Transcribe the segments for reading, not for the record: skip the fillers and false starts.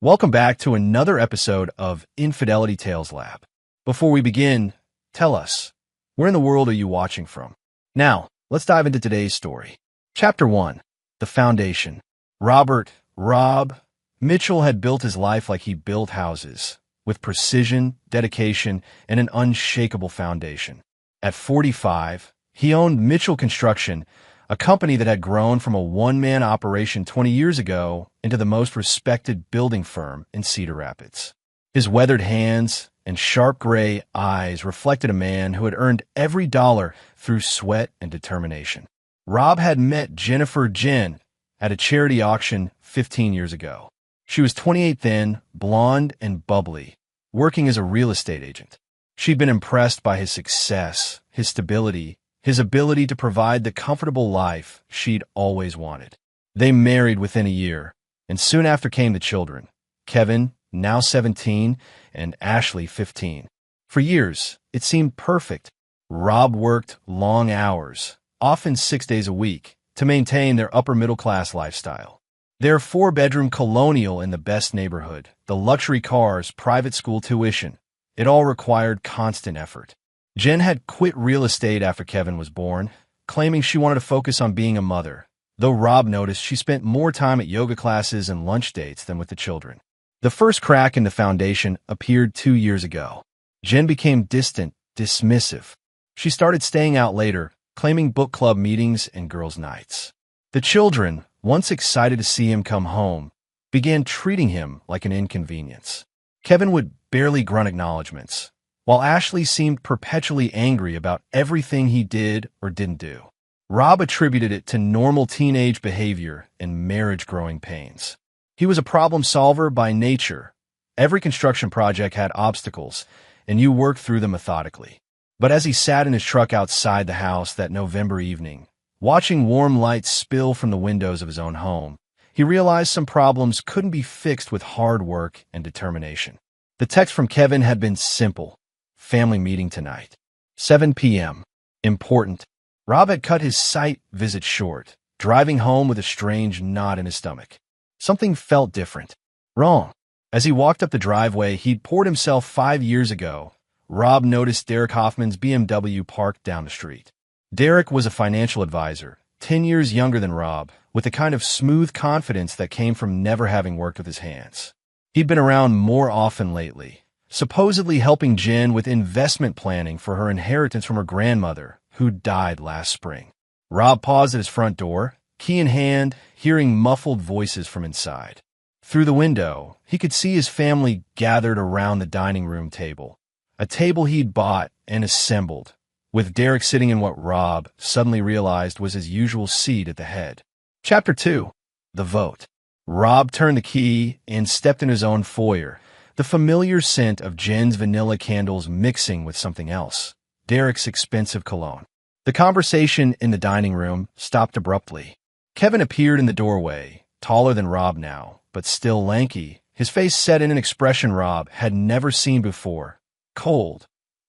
Welcome back to another episode of Infidelity Tales Lab. Before we begin, tell us, where in the world are you watching from? Now, let's dive into today's story. Chapter 1. The Foundation. Rob Mitchell had built his life like he built houses, with precision, dedication, and an unshakable foundation. At 45, he owned Mitchell Construction, a company that had grown from a one-man operation 20 years ago into the most respected building firm in Cedar Rapids. His weathered hands and sharp gray eyes reflected a man who had earned every dollar through sweat and determination. Rob had met Jennifer Jen at a charity auction 15 years ago. She was 28 then, blonde and bubbly, working as a real estate agent. She'd been impressed by his success, his stability, his ability to provide the comfortable life she'd always wanted. They married within a year, and soon after came the children, Kevin, now 17, and Ashley, 15. For years, it seemed perfect. Rob worked long hours, often 6 days a week, to maintain their upper-middle-class lifestyle. Their four-bedroom colonial in the best neighborhood, the luxury cars, private school tuition, it all required constant effort. Jen had quit real estate after Kevin was born, claiming she wanted to focus on being a mother, though Rob noticed she spent more time at yoga classes and lunch dates than with the children. The first crack in the foundation appeared 2 years ago. Jen became distant, dismissive. She started staying out later, claiming book club meetings and girls' nights. The children, once excited to see him come home, began treating him like an inconvenience. Kevin would barely grunt acknowledgments, while Ashley seemed perpetually angry about everything he did or didn't do. Rob attributed it to normal teenage behavior and marriage growing pains. He was a problem solver by nature. Every construction project had obstacles, and you worked through them methodically. But as he sat in his truck outside the house that November evening, watching warm lights spill from the windows of his own home, he realized some problems couldn't be fixed with hard work and determination. The text from Kevin had been simple. Family meeting tonight. 7 p.m. Important. Rob had cut his site visit short, driving home with a strange knot in his stomach. Something felt different. Wrong. As he walked up the driveway he'd poured himself 5 years ago, Rob noticed Derek Hoffman's BMW parked down the street. Derek was a financial advisor, 10 years younger than Rob, with the kind of smooth confidence that came from never having worked with his hands. He'd been around more often lately, supposedly helping Jen with investment planning for her inheritance from her grandmother, who died last spring. Rob paused at his front door, key in hand, hearing muffled voices from inside. Through the window, he could see his family gathered around the dining room table, a table he'd bought and assembled, with Derek sitting in what Rob suddenly realized was his usual seat at the head. Chapter 2. The Vote. Rob turned the key and stepped in his own foyer, the familiar scent of Jen's vanilla candles mixing with something else, Derek's expensive cologne. The conversation in the dining room stopped abruptly. Kevin appeared in the doorway, taller than Rob now, but still lanky, his face set in an expression Rob had never seen before. Cold,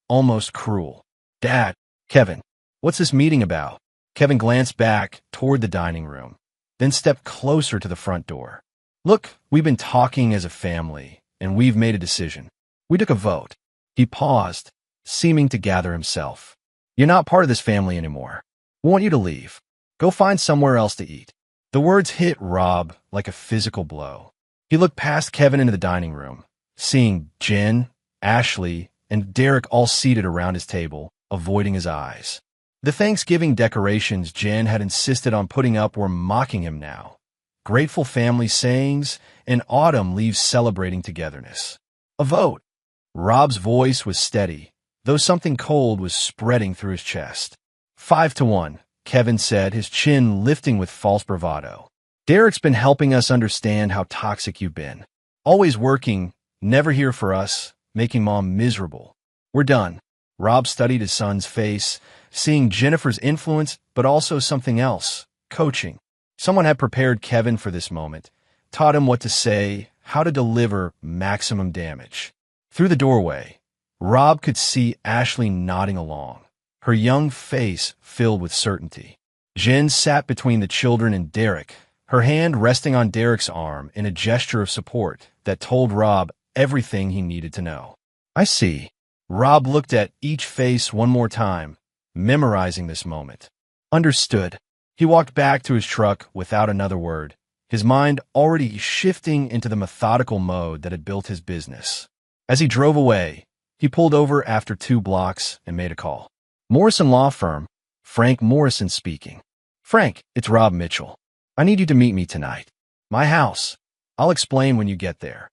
almost cruel. Dad, Kevin, what's this meeting about? Kevin glanced back toward the dining room, then stepped closer to the front door. Look, we've been talking as a family, and we've made a decision. We took a vote. He paused, seeming to gather himself. You're not part of this family anymore. We want you to leave. Go find somewhere else to eat. The words hit Rob like a physical blow. He looked past Kevin into the dining room, seeing Jen, Ashley, and Derek all seated around his table, avoiding his eyes. The Thanksgiving decorations Jen had insisted on putting up were mocking him now. Grateful family sayings, and autumn leaves celebrating togetherness. A vote. Rob's voice was steady, though something cold was spreading through his chest. 5-1, Kevin said, his chin lifting with false bravado. Derek's been helping us understand how toxic you've been. Always working, never here for us, making Mom miserable. We're done. Rob studied his son's face, seeing Jennifer's influence, but also something else, coaching. Someone had prepared Kevin for this moment, taught him what to say, how to deliver maximum damage. Through the doorway, Rob could see Ashley nodding along, her young face filled with certainty. Jen sat between the children and Derek, her hand resting on Derek's arm in a gesture of support that told Rob everything he needed to know. I see. Rob looked at each face one more time, memorizing this moment. Understood. He walked back to his truck without another word, his mind already shifting into the methodical mode that had built his business. As he drove away, he pulled over after 2 blocks and made a call. Morrison Law Firm, Frank Morrison speaking. Frank, it's Rob Mitchell. I need you to meet me tonight. My house. I'll explain when you get there.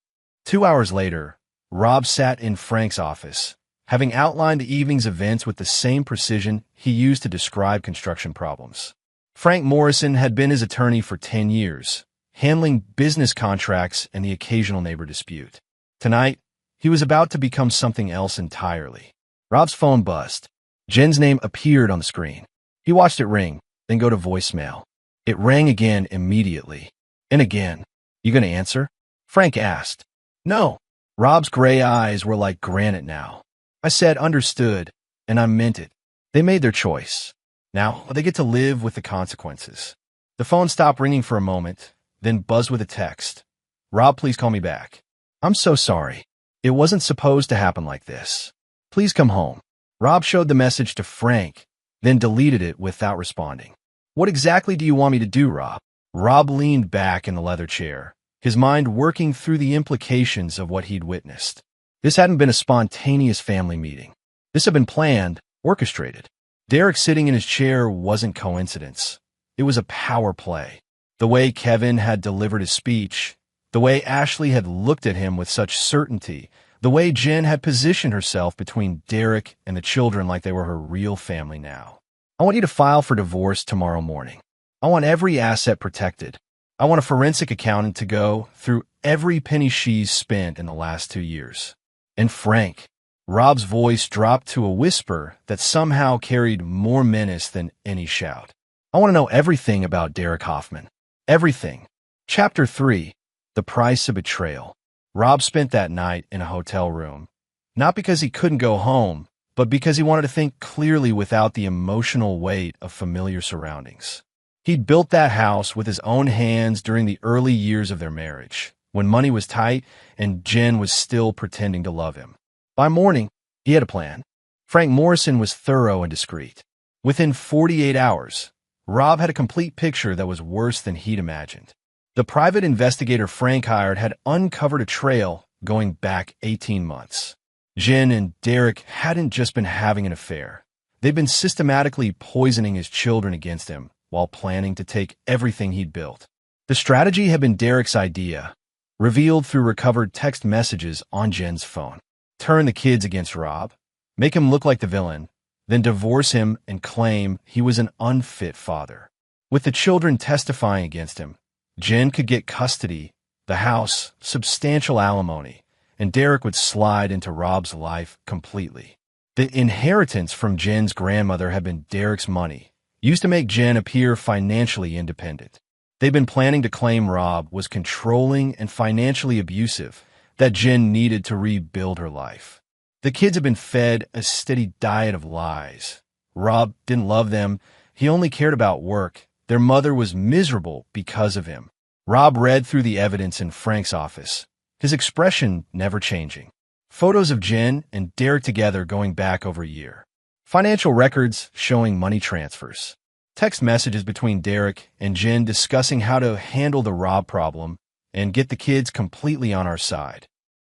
2 hours later, Rob sat in Frank's office, having outlined the evening's events with the same precision he used to describe construction problems. Frank Morrison had been his attorney for 10 years, handling business contracts and the occasional neighbor dispute. Tonight, he was about to become something else entirely. Rob's phone buzzed. Jen's name appeared on the screen. He watched it ring, then go to voicemail. It rang again immediately. And again. You gonna answer? Frank asked. No. Rob's gray eyes were like granite now. I said understood, and I meant it. They made their choice. Now, they get to live with the consequences. The phone stopped ringing for a moment, then buzzed with a text. Rob, please call me back. I'm so sorry. It wasn't supposed to happen like this. Please come home. Rob showed the message to Frank, then deleted it without responding. What exactly do you want me to do, Rob? Rob leaned back in the leather chair, his mind working through the implications of what he'd witnessed. This hadn't been a spontaneous family meeting. This had been planned, orchestrated. Derek sitting in his chair wasn't coincidence. It was a power play. The way Kevin had delivered his speech, the way Ashley had looked at him with such certainty, the way Jen had positioned herself between Derek and the children like they were her real family now. I want you to file for divorce tomorrow morning. I want every asset protected. I want a forensic accountant to go through every penny she's spent in the last 2 years. And Frank, Rob's voice dropped to a whisper that somehow carried more menace than any shout. I want to know everything about Derek Hoffman. Everything. Chapter 3. The Price of Betrayal. Rob spent that night in a hotel room, not because he couldn't go home, but because he wanted to think clearly without the emotional weight of familiar surroundings. He'd built that house with his own hands during the early years of their marriage, when money was tight and Jen was still pretending to love him. By morning, he had a plan. Frank Morrison was thorough and discreet. Within 48 hours, Rob had a complete picture that was worse than he'd imagined. The private investigator Frank hired had uncovered a trail going back 18 months. Jen and Derek hadn't just been having an affair. They'd been systematically poisoning his children against him while planning to take everything he'd built. The strategy had been Derek's idea, revealed through recovered text messages on Jen's phone. Turn the kids against Rob, make him look like the villain, then divorce him and claim he was an unfit father. With the children testifying against him, Jen could get custody, the house, substantial alimony, and Derek would slide into Rob's life completely. The inheritance from Jen's grandmother had been Derek's money, used to make Jen appear financially independent. They'd been planning to claim Rob was controlling and financially abusive, that Jen needed to rebuild her life. The kids had been fed a steady diet of lies. Rob didn't love them. He only cared about work. Their mother was miserable because of him. Rob read through the evidence in Frank's office, his expression never changing. Photos of Jen and Derek together going back over a year. Financial records showing money transfers. Text messages between Derek and Jen discussing how to handle the Rob problem and get the kids completely on our side.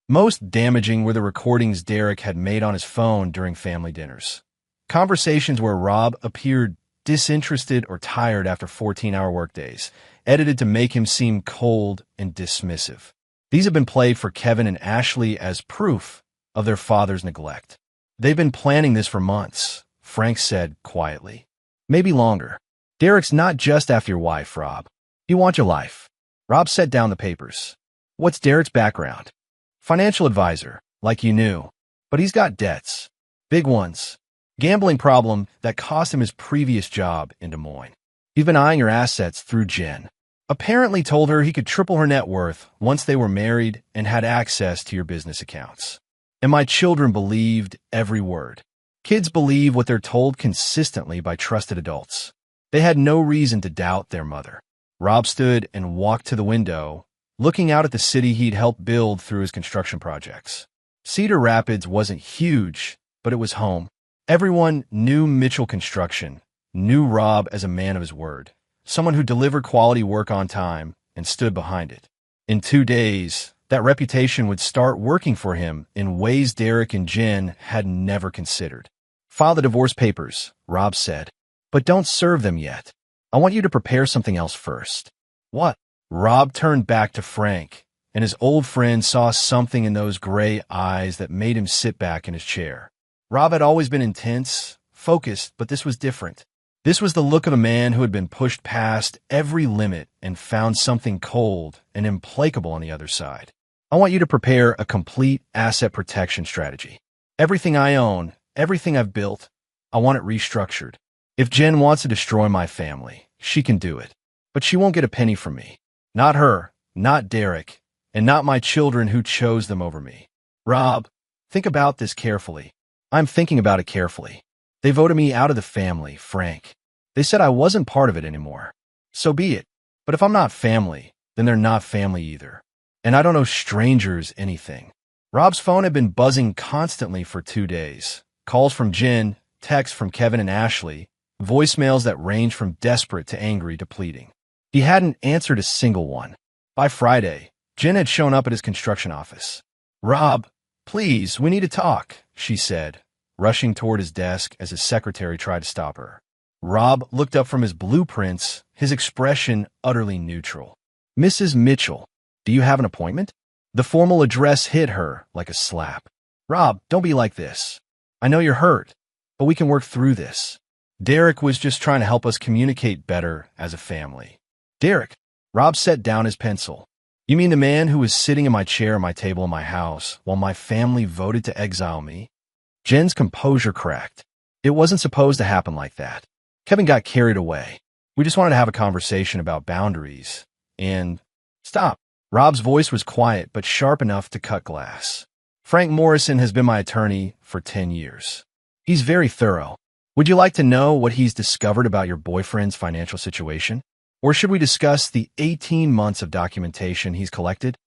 Most damaging were the recordings Derek had made on his phone during family dinners. Conversations where Rob appeared disinterested or tired after 14-hour workdays, edited to make him seem cold and dismissive. These have been played for Kevin and Ashley as proof of their father's neglect. They've been planning this for months, Frank said quietly. Maybe longer. Derek's not just after your wife, Rob. He wants your life. Rob set down the papers. What's Derek's background? Financial advisor, like you knew. But he's got debts. Big ones. Gambling problem that cost him his previous job in Des Moines. He's been eyeing your assets through Jen. Apparently told her he could triple her net worth once they were married and had access to your business accounts. And my children believed every word. Kids believe what they're told consistently by trusted adults. They had no reason to doubt their mother. Rob stood and walked to the window, looking out at the city he'd helped build through his construction projects. Cedar Rapids wasn't huge, but it was home. Everyone knew Mitchell Construction, knew Rob as a man of his word, someone who delivered quality work on time and stood behind it. In 2 days, that reputation would start working for him in ways Derek and Jen had never considered. "File the divorce papers," Rob said, "but don't serve them yet. I want you to prepare something else first." "What?" Rob turned back to Frank, and his old friend saw something in those gray eyes that made him sit back in his chair. Rob had always been intense, focused, but this was different. This was the look of a man who had been pushed past every limit and found something cold and implacable on the other side. "I want you to prepare a complete asset protection strategy. Everything I own, everything I've built, I want it restructured. If Jen wants to destroy my family, she can do it. But she won't get a penny from me. Not her, not Derek, and not my children who chose them over me. Rob, think about this carefully. I'm thinking about it carefully. They voted me out of the family, Frank. They said I wasn't part of it anymore. So be it. But if I'm not family, then they're not family either. And I don't owe strangers anything." Rob's phone had been buzzing constantly for 2 days. Calls from Jen, texts from Kevin and Ashley, voicemails that ranged from desperate to angry to pleading. He hadn't answered a single one. By Friday, Jen had shown up at his construction office. "Rob, please, we need to talk," she said, rushing toward his desk as his secretary tried to stop her. Rob looked up from his blueprints, his expression utterly neutral. "Mrs. Mitchell, do you have an appointment?" The formal address hit her like a slap. "Rob, don't be like this. I know you're hurt, but we can work through this. Derek was just trying to help us communicate better as a family." "Derek?" Rob set down his pencil. "You mean the man who was sitting in my chair at my table in my house while my family voted to exile me?" Jen's composure cracked. "It wasn't supposed to happen like that. Kevin got carried away. We just wanted to have a conversation about boundaries. And—" "Stop." Rob's voice was quiet but sharp enough to cut glass. "Frank Morrison has been my attorney for 10 years. He's very thorough. Would you like to know what he's discovered about your boyfriend's financial situation? Or should we discuss the 18 months of documentation he's collected?"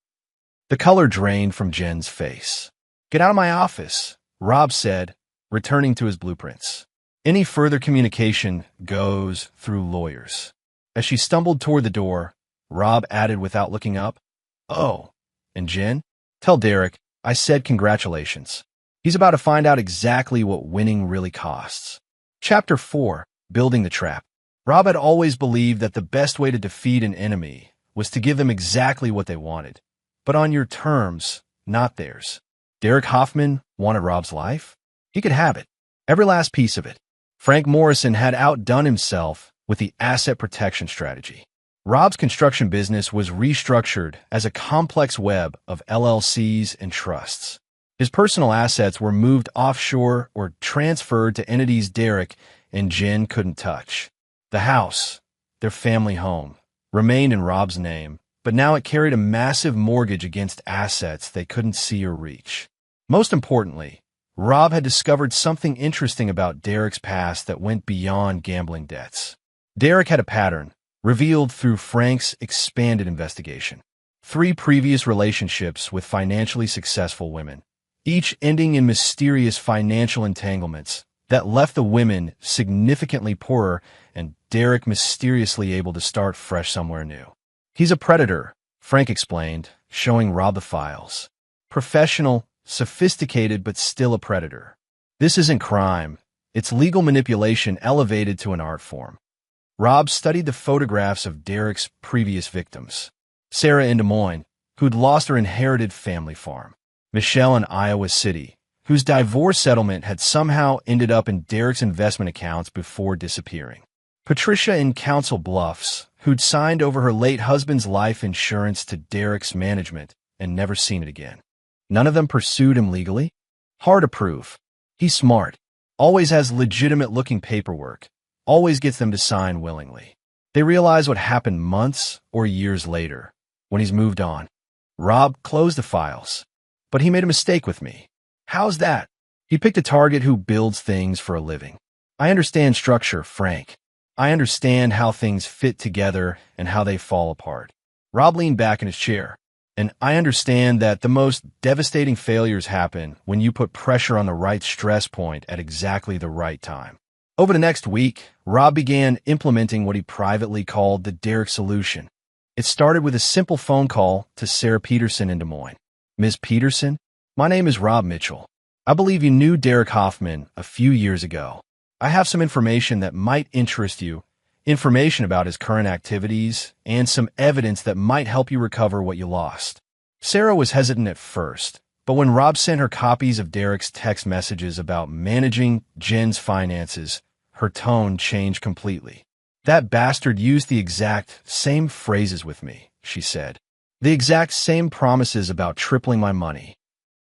The color drained from Jen's face. "Get out of my office," Rob said, returning to his blueprints. "Any further communication goes through lawyers." As she stumbled toward the door, Rob added without looking up, "Oh, and Jen? Tell Derek I said congratulations. He's about to find out exactly what winning really costs." Chapter 4. Building the Trap. Rob had always believed that the best way to defeat an enemy was to give them exactly what they wanted, but on your terms, not theirs. Derek Hoffman wanted Rob's life? He could have it. Every last piece of it. Frank Morrison had outdone himself with the asset protection strategy. Rob's construction business was restructured as a complex web of LLCs and trusts. His personal assets were moved offshore or transferred to entities Derek and Jen couldn't touch. The house, their family home, remained in Rob's name, but now it carried a massive mortgage against assets they couldn't see or reach. Most importantly, Rob had discovered something interesting about Derek's past that went beyond gambling debts. Derek had a pattern, revealed through Frank's expanded investigation. 3 previous relationships with financially successful women, each ending in mysterious financial entanglements that left the women significantly poorer and Derek mysteriously able to start fresh somewhere new. "He's a predator," Frank explained, showing Rob the files. "Professional, sophisticated, but still a predator. This isn't crime. It's legal manipulation elevated to an art form." Rob studied the photographs of Derek's previous victims. Sarah in Des Moines, who'd lost her inherited family farm. Michelle in Iowa City, whose divorce settlement had somehow ended up in Derek's investment accounts before disappearing. Patricia in Council Bluffs, who'd signed over her late husband's life insurance to Derek's management and never seen it again. None of them pursued him legally? Hard to prove. He's smart, always has legitimate-looking paperwork, always gets them to sign willingly. They realize what happened months or years later, when he's moved on. Rob closed the files, but he made a mistake with me. How's that? He picked a target who builds things for a living. I understand structure, Frank. I understand how things fit together and how they fall apart. Rob leaned back in his chair. And I understand that the most devastating failures happen when you put pressure on the right stress point at exactly the right time. Over the next week, Rob began implementing what he privately called the Derek solution. It started with a simple phone call to Sarah Peterson in Des Moines. Ms. Peterson, my name is Rob Mitchell. I believe you knew Derek Hoffman a few years ago. I have some information that might interest you, information about his current activities, and some evidence that might help you recover what you lost. Sarah was hesitant at first, but when Rob sent her copies of Derek's text messages about managing Jen's finances, her tone changed completely. That bastard used the exact same phrases with me, she said. The exact same promises about tripling my money.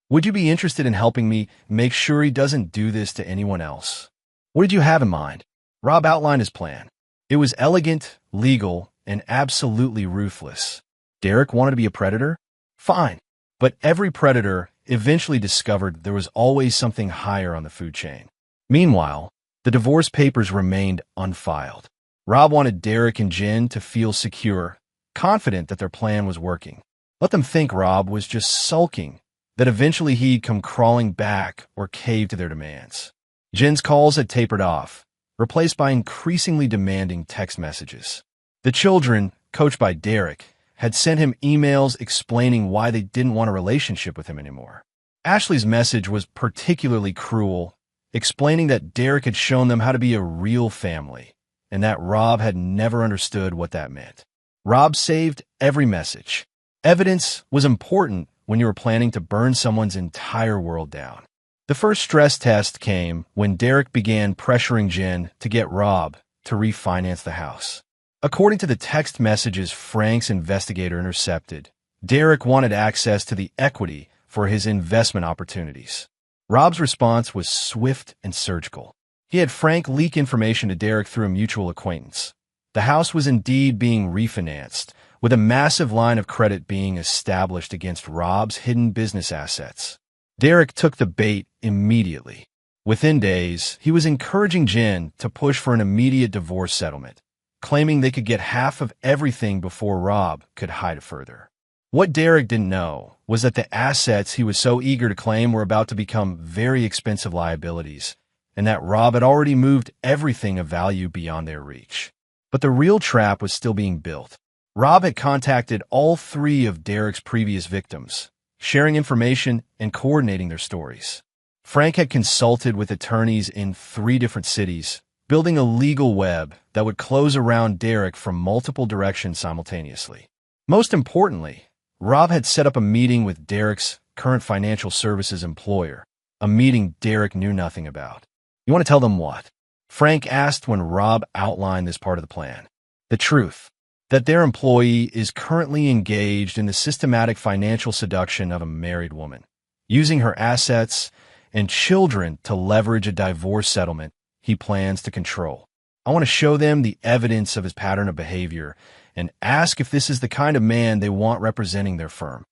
Would you be interested in helping me make sure he doesn't do this to anyone else? What did you have in mind? Rob outlined his plan. It was elegant, legal, and absolutely ruthless. Derek wanted to be a predator? Fine. But every predator eventually discovered there was always something higher on the food chain. Meanwhile, the divorce papers remained unfiled. Rob wanted Derek and Jen to feel secure, confident that their plan was working. Let them think Rob was just sulking, that eventually he'd come crawling back or cave to their demands. Jen's calls had tapered off, replaced by increasingly demanding text messages. The children, coached by Derek, had sent him emails explaining why they didn't want a relationship with him anymore. Ashley's message was particularly cruel, explaining that Derek had shown them how to be a real family, and that Rob had never understood what that meant. Rob saved every message. Evidence was important when you were planning to burn someone's entire world down. The first stress test came when Derek began pressuring Jen to get Rob to refinance the house. According to the text messages Frank's investigator intercepted, Derek wanted access to the equity for his investment opportunities. Rob's response was swift and surgical. He had Frank leak information to Derek through a mutual acquaintance. The house was indeed being refinanced, with a massive line of credit being established against Rob's hidden business assets. Derek took the bait immediately. Within days, he was encouraging Jen to push for an immediate divorce settlement, claiming they could get half of everything before Rob could hide it further. What Derek didn't know was that the assets he was so eager to claim were about to become very expensive liabilities, and that Rob had already moved everything of value beyond their reach. But the real trap was still being built. Rob had contacted all three of Derek's previous victims, sharing information and coordinating their stories. Frank had consulted with attorneys in 3 different cities, building a legal web that would close around Derek from multiple directions simultaneously. Most importantly, Rob had set up a meeting with Derek's current financial services employer, a meeting Derek knew nothing about. You want to tell them what? Frank asked when Rob outlined this part of the plan. The truth, that their employee is currently engaged in the systematic financial seduction of a married woman, using her assets and children to leverage a divorce settlement he plans to control. I want to show them the evidence of his pattern of behavior and ask if this is the kind of man they want representing their firm.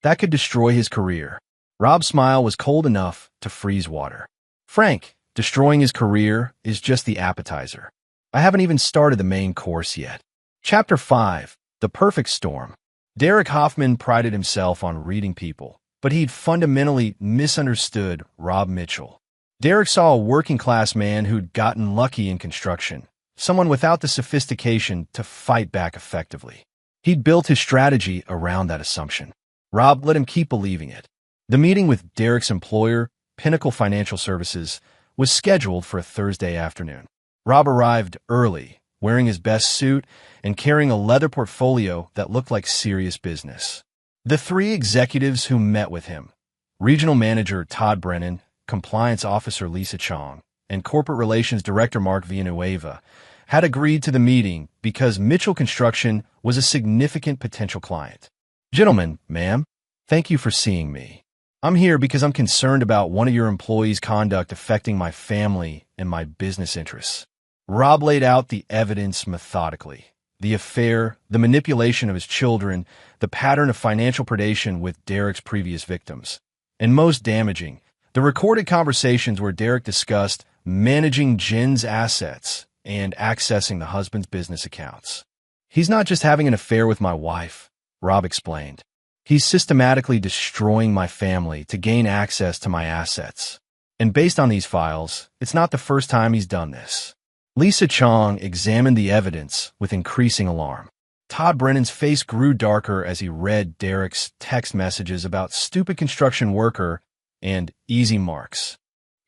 That could destroy his career. Rob's smile was cold enough to freeze water. Frank, destroying his career is just the appetizer. I haven't even started the main course yet. Chapter 5, The Perfect Storm. Derek Hoffman prided himself on reading people, but he'd fundamentally misunderstood Rob Mitchell. Derek saw a working-class man who'd gotten lucky in construction, someone without the sophistication to fight back effectively. He'd built his strategy around that assumption. Rob let him keep believing it. The meeting with Derek's employer, Pinnacle Financial Services, was scheduled for a Thursday afternoon. Rob arrived early, wearing his best suit and carrying a leather portfolio that looked like serious business. The 3 executives who met with him, Regional Manager Todd Brennan, Compliance Officer Lisa Chong, and Corporate Relations Director Mark Villanueva, had agreed to the meeting because Mitchell Construction was a significant potential client. Gentlemen, ma'am, thank you for seeing me. I'm here because I'm concerned about one of your employees' conduct affecting my family and my business interests. Rob laid out the evidence methodically. The affair, the manipulation of his children, the pattern of financial predation with Derek's previous victims. And most damaging, the recorded conversations where Derek discussed managing Jen's assets and accessing the husband's business accounts. He's not just having an affair with my wife, Rob explained. He's systematically destroying my family to gain access to my assets. And based on these files, it's not the first time he's done this. Lisa Chong examined the evidence with increasing alarm. Todd Brennan's face grew darker as he read Derek's text messages about stupid construction worker and easy marks.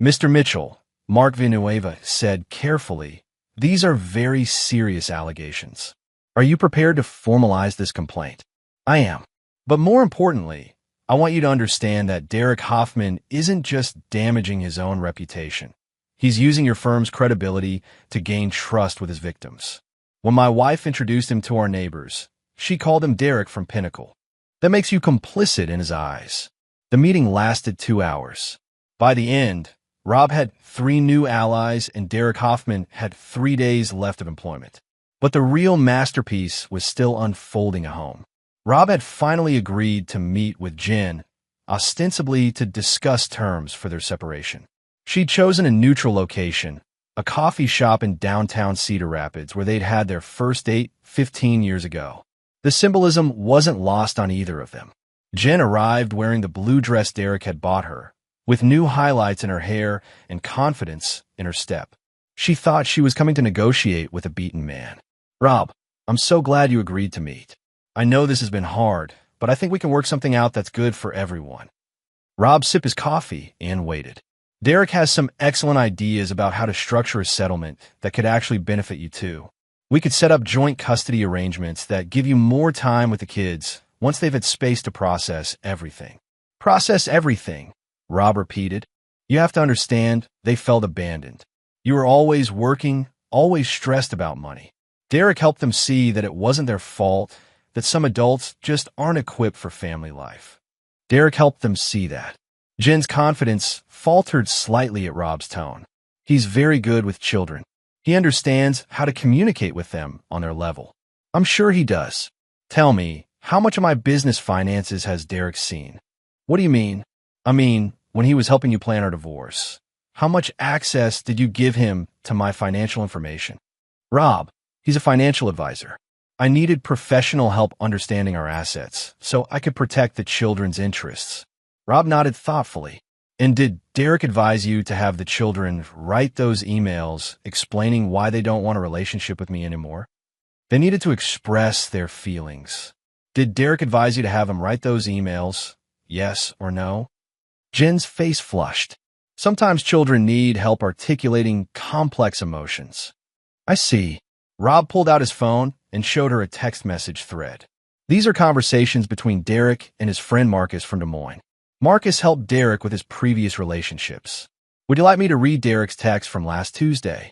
Mr. Mitchell, Mark Villanueva said carefully, "These are very serious allegations. Are you prepared to formalize this complaint?" "I am. But more importantly, I want you to understand that Derek Hoffman isn't just damaging his own reputation. He's using your firm's credibility to gain trust with his victims. When my wife introduced him to our neighbors, she called him Derek from Pinnacle. That makes you complicit in his eyes." The meeting lasted 2 hours. By the end, Rob had 3 new allies and Derek Hoffman had 3 days left of employment. But the real masterpiece was still unfolding at home. Rob had finally agreed to meet with Jen, ostensibly to discuss terms for their separation. She'd chosen a neutral location, a coffee shop in downtown Cedar Rapids where they'd had their first date 15 years ago. The symbolism wasn't lost on either of them. Jen arrived wearing the blue dress Derek had bought her, with new highlights in her hair and confidence in her step. She thought she was coming to negotiate with a beaten man. "Rob, I'm so glad you agreed to meet. I know this has been hard, but I think we can work something out that's good for everyone." Rob sipped his coffee and waited. "Derek has some excellent ideas about how to structure a settlement that could actually benefit you too. We could set up joint custody arrangements that give you more time with the kids once they've had space to process everything." "Process everything," Rob repeated. "You have to understand, they felt abandoned. You were always working, always stressed about money. Derek helped them see that it wasn't their fault, that some adults just aren't equipped for family life. Derek helped them see that." Jen's confidence faltered slightly at Rob's tone. "He's very good with children. He understands how to communicate with them on their level." "I'm sure he does. Tell me, how much of my business finances has Derek seen?" "What do you mean?" "I mean, when he was helping you plan our divorce. How much access did you give him to my financial information?" "Rob, he's a financial advisor. I needed professional help understanding our assets so I could protect the children's interests." Rob nodded thoughtfully. "And did Derek advise you to have the children write those emails explaining why they don't want a relationship with me anymore? They needed to express their feelings. Did Derek advise you to have them write those emails, yes or no?" Jen's face flushed. "Sometimes children need help articulating complex emotions." "I see." Rob pulled out his phone and showed her a text message thread. "These are conversations between Derek and his friend Marcus from Des Moines. Marcus helped Derek with his previous relationships. Would you like me to read Derek's text from last Tuesday?"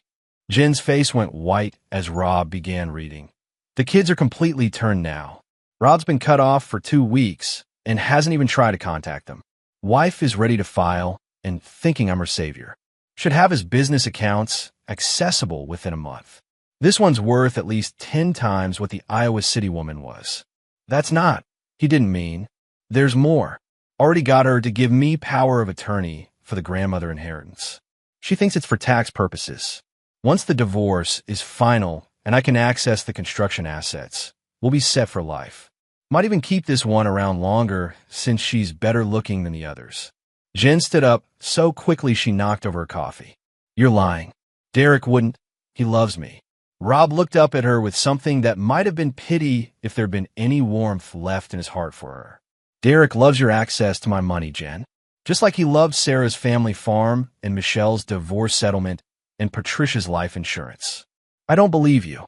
Jen's face went white as Rob began reading. "The kids are completely turned now. Rob's been cut off for 2 weeks and hasn't even tried to contact them. Wife is ready to file and thinking I'm her savior. Should have his business accounts accessible within a month. This one's worth at least 10 times what the Iowa City woman was. That's not," he didn't mean. "There's more. Already got her to give me power of attorney for the grandmother inheritance. She thinks it's for tax purposes. Once the divorce is final and I can access the construction assets, we'll be set for life. Might even keep this one around longer since she's better looking than the others." Jen stood up so quickly she knocked over her coffee. "You're lying. Derek wouldn't. He loves me." Rob looked up at her with something that might have been pity if there'd been any warmth left in his heart for her. "Derek loves your access to my money, Jen. Just like he loved Sarah's family farm and Michelle's divorce settlement and Patricia's life insurance." "I don't believe you."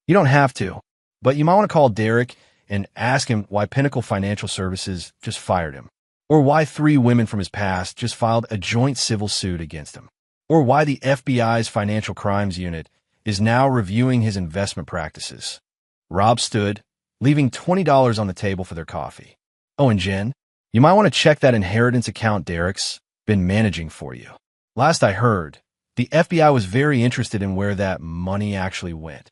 "You don't have to, but you might want to call Derek and ask him why Pinnacle Financial Services just fired him, or why 3 women from his past just filed a joint civil suit against him, or why the FBI's Financial Crimes Unit is now reviewing his investment practices." Rob stood, leaving $20 on the table for their coffee. "Oh, and Jen, you might want to check that inheritance account Derek's been managing for you. Last I heard, the FBI was very interested in where that money actually went."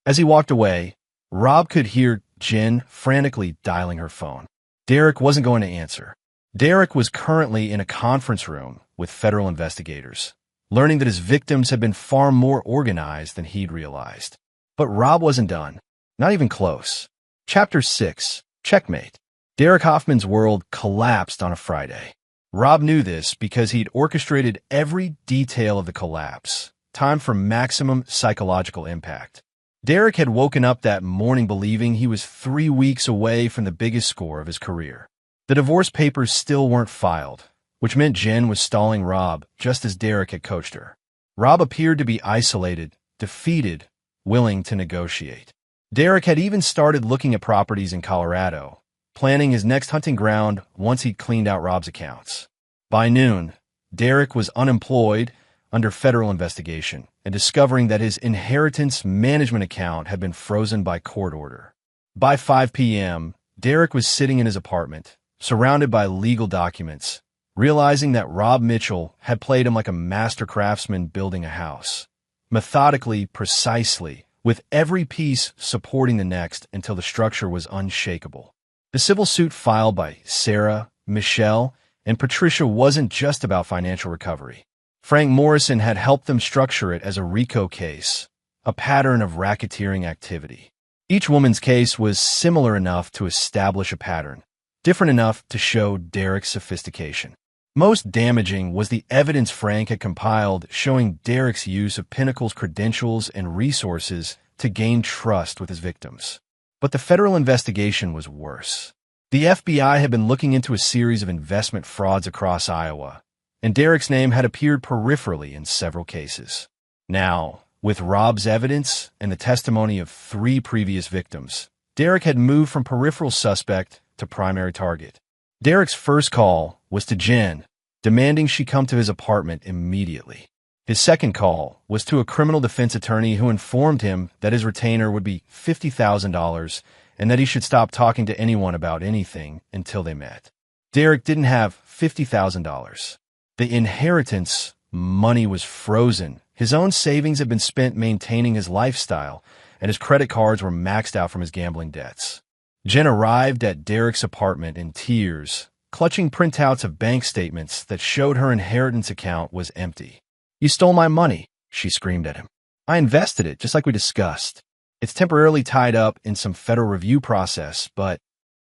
As he walked away, Rob could hear Jen frantically dialing her phone. Derek wasn't going to answer. Derek was currently in a conference room with federal investigators, learning that his victims had been far more organized than he'd realized. But Rob wasn't done. Not even close. Chapter 6. Checkmate. Derek Hoffman's world collapsed on a Friday. Rob knew this because he'd orchestrated every detail of the collapse. Time for maximum psychological impact. Derek had woken up that morning believing he was 3 weeks away from the biggest score of his career. The divorce papers still weren't filed, which meant Jen was stalling Rob just as Derek had coached her. Rob appeared to be isolated, defeated, willing to negotiate. Derek had even started looking at properties in Colorado, planning his next hunting ground once he'd cleaned out Rob's accounts. By noon, Derek was unemployed, under federal investigation, and discovering that his inheritance management account had been frozen by court order. By 5 p.m., Derek was sitting in his apartment, surrounded by legal documents, realizing that Rob Mitchell had played him like a master craftsman building a house, methodically, precisely, with every piece supporting the next until the structure was unshakable. The civil suit filed by Sarah, Michelle, and Patricia wasn't just about financial recovery. Frank Morrison had helped them structure it as a RICO case, a pattern of racketeering activity. Each woman's case was similar enough to establish a pattern, different enough to show Derek's sophistication. Most damaging was the evidence Frank had compiled showing Derek's use of Pinnacle's credentials and resources to gain trust with his victims. But the federal investigation was worse. The FBI had been looking into a series of investment frauds across Iowa, and Derek's name had appeared peripherally in several cases. Now, with Rob's evidence and the testimony of 3 previous victims, Derek had moved from peripheral suspect to primary target. Derek's first call was to Jen, demanding she come to his apartment immediately. His second call was to a criminal defense attorney who informed him that his retainer would be $50,000 and that he should stop talking to anyone about anything until they met. Derek didn't have $50,000. The inheritance money was frozen. His own savings had been spent maintaining his lifestyle, and his credit cards were maxed out from his gambling debts. Jen arrived at Derek's apartment in tears, clutching printouts of bank statements that showed her inheritance account was empty. "You stole my money," she screamed at him. "I invested it, just like we discussed. It's temporarily tied up in some federal review process, but..."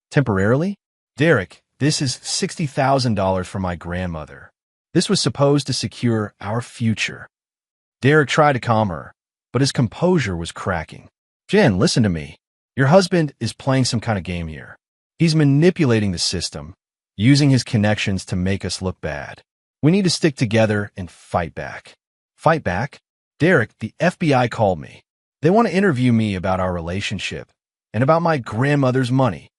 "Temporarily? Derek, this is $60,000 for my grandmother. This was supposed to secure our future." Derek tried to calm her, but his composure was cracking. "Jen, listen to me. Your husband is playing some kind of game here. He's manipulating the system, using his connections to make us look bad. We need to stick together and fight back." "Fight back?" "Derek, the FBI called me. They want to interview me about our relationship and about my grandmother's money."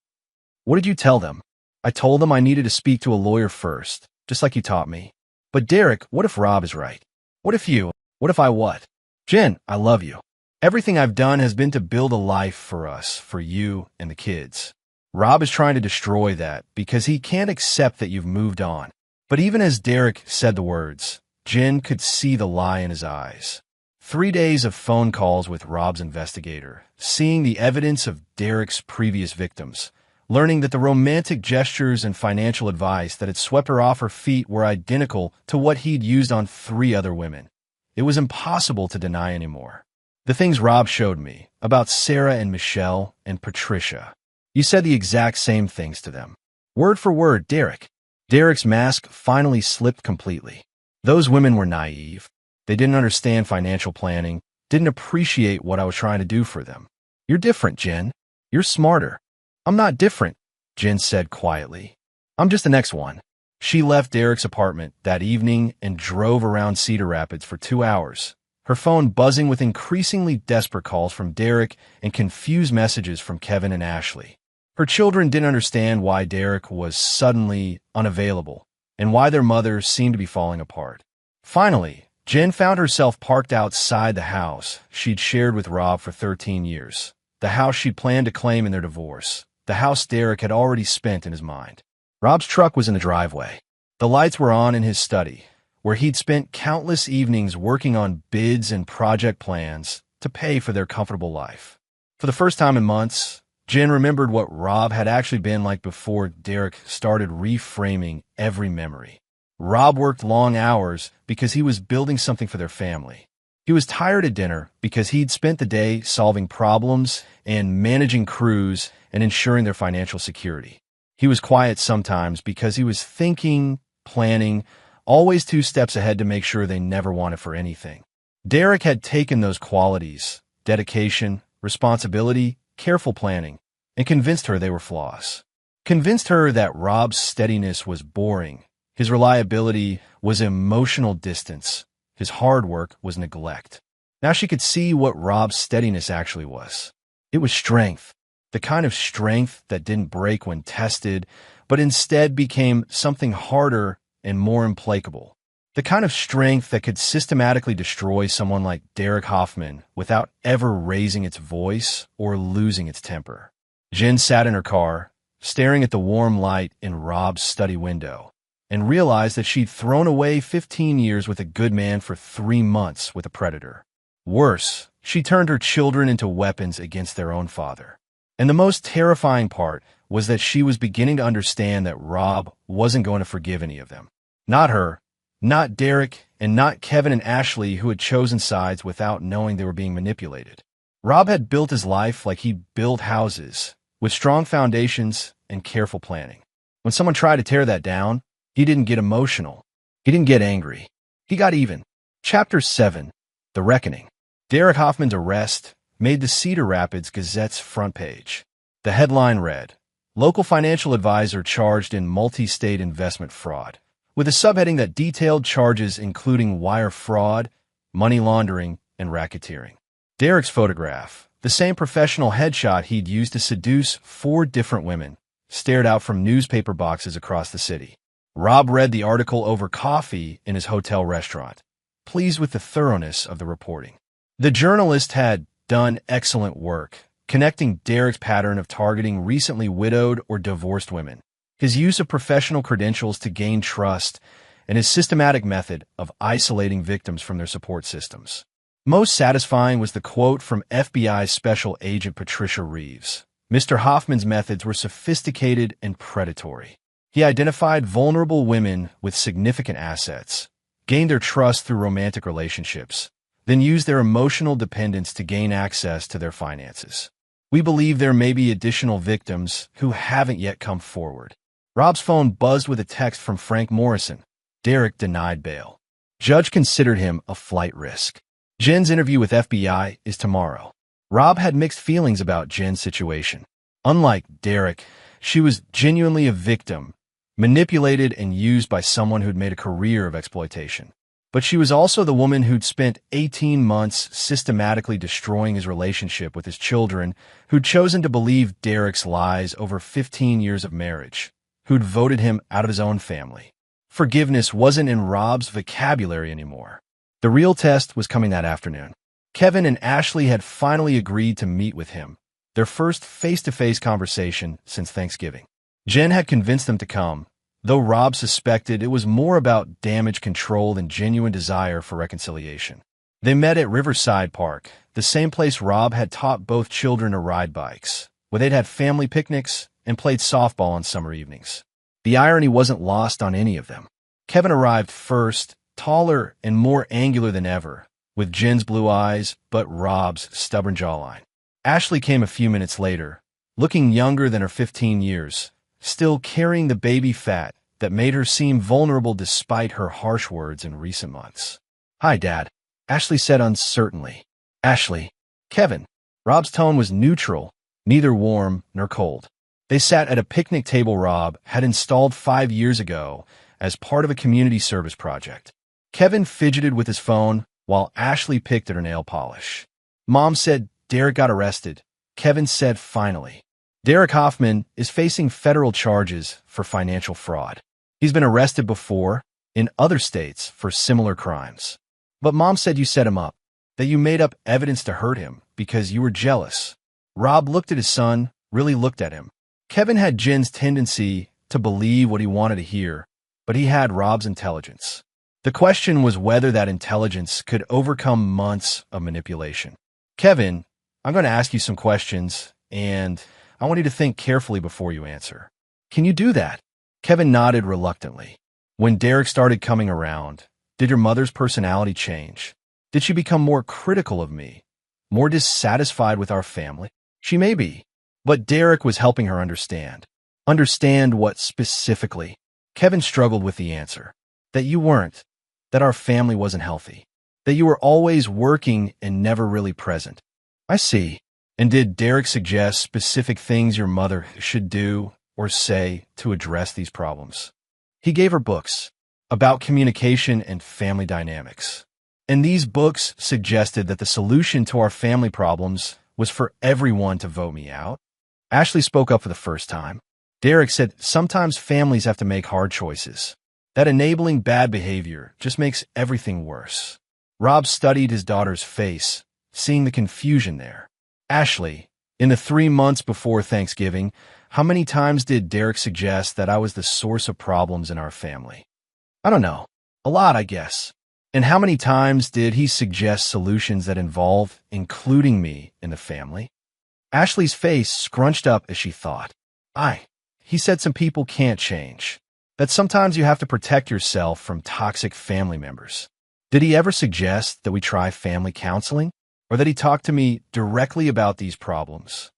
"What did you tell them?" "I told them I needed to speak to a lawyer first, just like you taught me." "But Derek, what if Rob is right? What if I what?" "Jen, I love you. Everything I've done has been to build a life for us, for you and the kids. Rob is trying to destroy that because he can't accept that you've moved on." But even as Derek said the words, Jen could see the lie in his eyes. 3 days of phone calls with Rob's investigator, seeing the evidence of Derek's previous victims, learning that the romantic gestures and financial advice that had swept her off her feet were identical to what he'd used on 3 other women. It was impossible to deny anymore. "The things Rob showed me about Sarah and Michelle and Patricia. You said the exact same things to them. Word for word, Derek." Derek's mask finally slipped completely. Those women were naive. They didn't understand financial planning, didn't appreciate what I was trying to do for them. "You're different, Jen. You're smarter." "I'm not different," Jen said quietly. "I'm just the next one." She left Derek's apartment that evening and drove around Cedar Rapids for 2 hours, her phone buzzing with increasingly desperate calls from Derek and confused messages from Kevin and Ashley. Her children didn't understand why Derek was suddenly unavailable and why their mother seemed to be falling apart. Finally, Jen found herself parked outside the house she'd shared with Rob for 13 years, the house she'd planned to claim in their divorce, the house Derek had already spent in his mind. Rob's truck was in the driveway. The lights were on in his study, where he'd spent countless evenings working on bids and project plans to pay for their comfortable life. For the first time in months, Jen remembered what Rob had actually been like before Derek started reframing every memory. Rob worked long hours because he was building something for their family. He was tired at dinner because he'd spent the day solving problems and managing crews and ensuring their financial security. He was quiet sometimes because he was thinking, planning, always 2 steps ahead to make sure they never wanted for anything. Derek had taken those qualities, dedication, responsibility, careful planning, and convinced her they were flaws. Convinced her that Rob's steadiness was boring, his reliability was emotional distance, his hard work was neglect. Now she could see what Rob's steadiness actually was. It was strength, the kind of strength that didn't break when tested, but instead became something harder and more implacable. The kind of strength that could systematically destroy someone like Derek Hoffman without ever raising its voice or losing its temper. Jen sat in her car, staring at the warm light in Rob's study window, and realized that she'd thrown away 15 years with a good man for 3 months with a predator. Worse, she turned her children into weapons against their own father. And the most terrifying part was that she was beginning to understand that Rob wasn't going to forgive any of them. Not her, not Derek, and not Kevin and Ashley, who had chosen sides without knowing they were being manipulated. Rob had built his life like he built houses, with strong foundations and careful planning. When someone tried to tear that down, he didn't get emotional. He didn't get angry. He got even. Chapter 7, The Reckoning. Derek Hoffman's arrest made the Cedar Rapids Gazette's front page. The headline read, "Local financial advisor charged in multi-state investment fraud," with a subheading that detailed charges including wire fraud, money laundering, and racketeering. Derek's photograph, the same professional headshot he'd used to seduce 4 different women, stared out from newspaper boxes across the city. Rob read the article over coffee in his hotel restaurant, pleased with the thoroughness of the reporting. The journalist had done excellent work, connecting Derek's pattern of targeting recently widowed or divorced women, his use of professional credentials to gain trust, and his systematic method of isolating victims from their support systems. Most satisfying was the quote from FBI Special Agent Patricia Reeves. Mr. Hoffman's methods were sophisticated and predatory. He identified vulnerable women with significant assets, gained their trust through romantic relationships, then used their emotional dependence to gain access to their finances. We believe there may be additional victims who haven't yet come forward. Rob's phone buzzed with a text from Frank Morrison. Derek denied bail. Judge considered him a flight risk. Jen's interview with FBI is tomorrow. Rob had mixed feelings about Jen's situation. Unlike Derek, she was genuinely a victim, manipulated and used by someone who'd made a career of exploitation. But she was also the woman who'd spent 18 months systematically destroying his relationship with his children, who'd chosen to believe Derek's lies over 15 years of marriage, who'd voted him out of his own family. Forgiveness wasn't in Rob's vocabulary anymore. The real test was coming that afternoon. Kevin and Ashley had finally agreed to meet with him, their first face-to-face conversation since Thanksgiving. Jen had convinced them to come, though Rob suspected it was more about damage control than genuine desire for reconciliation. They met at Riverside Park, the same place Rob had taught both children to ride bikes, where they'd had family picnics and played softball on summer evenings. The irony wasn't lost on any of them. Kevin arrived first, taller and more angular than ever, with Jen's blue eyes but Rob's stubborn jawline. Ashley came a few minutes later, looking younger than her 15 years, still carrying the baby fat that made her seem vulnerable despite her harsh words in recent months. "Hi, Dad," Ashley said uncertainly. "Ashley." "Kevin." Rob's tone was neutral, neither warm nor cold. They sat at a picnic table Rob had installed 5 years ago as part of a community service project. Kevin fidgeted with his phone while Ashley picked at her nail polish. "Mom said Derek got arrested," Kevin said finally. "Derek Hoffman is facing federal charges for financial fraud. He's been arrested before in other states for similar crimes. But Mom said you set him up, that you made up evidence to hurt him because you were jealous." Rob looked at his son, really looked at him. Kevin had Jen's tendency to believe what he wanted to hear, but he had Rob's intelligence. The question was whether that intelligence could overcome months of manipulation. "Kevin, I'm going to ask you some questions, and I want you to think carefully before you answer." "Can you do that?" Kevin nodded reluctantly. When Derek started coming around, did your mother's personality change? Did she become more critical of me? More dissatisfied with our family? She may be, but Derek was helping her understand. Understand what specifically? Kevin struggled with the answer. That you weren't. That our family wasn't healthy. That you were always working and never really present. I see. And did Derek suggest specific things your mother should do or say to address these problems? He gave her books about communication and family dynamics. And these books suggested that the solution to our family problems was for everyone to vote me out. Ashley spoke up for the first time. Derek said sometimes families have to make hard choices. That enabling bad behavior just makes everything worse. Rob studied his daughter's face, seeing the confusion there. Ashley, in the 3 months before Thanksgiving, how many times did Derek suggest that I was the source of problems in our family? I don't know. A lot, I guess. And how many times did he suggest solutions that involve including me in the family? Ashley's face scrunched up as she thought. He said some people can't change. That sometimes you have to protect yourself from toxic family members. Did he ever suggest that we try family counseling? Or that he talked to me directly about these problems?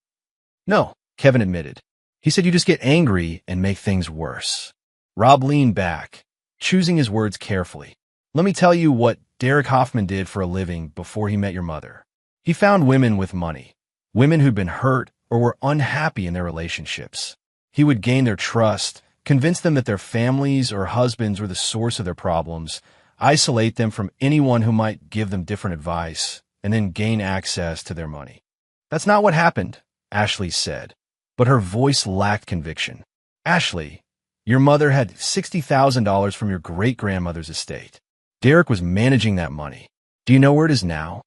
No, Kevin admitted. He said you just get angry and make things worse. Rob leaned back, choosing his words carefully. Let me tell you what Derek Hoffman did for a living before he met your mother. He found women with money, women who'd been hurt or were unhappy in their relationships. He would gain their trust, convince them that their families or husbands were the source of their problems, isolate them from anyone who might give them different advice, and then gain access to their money. That's not what happened, Ashley said, but her voice lacked conviction. Ashley, your mother had $60,000 from your great-grandmother's estate. Derek was managing that money. Do you know where it is now?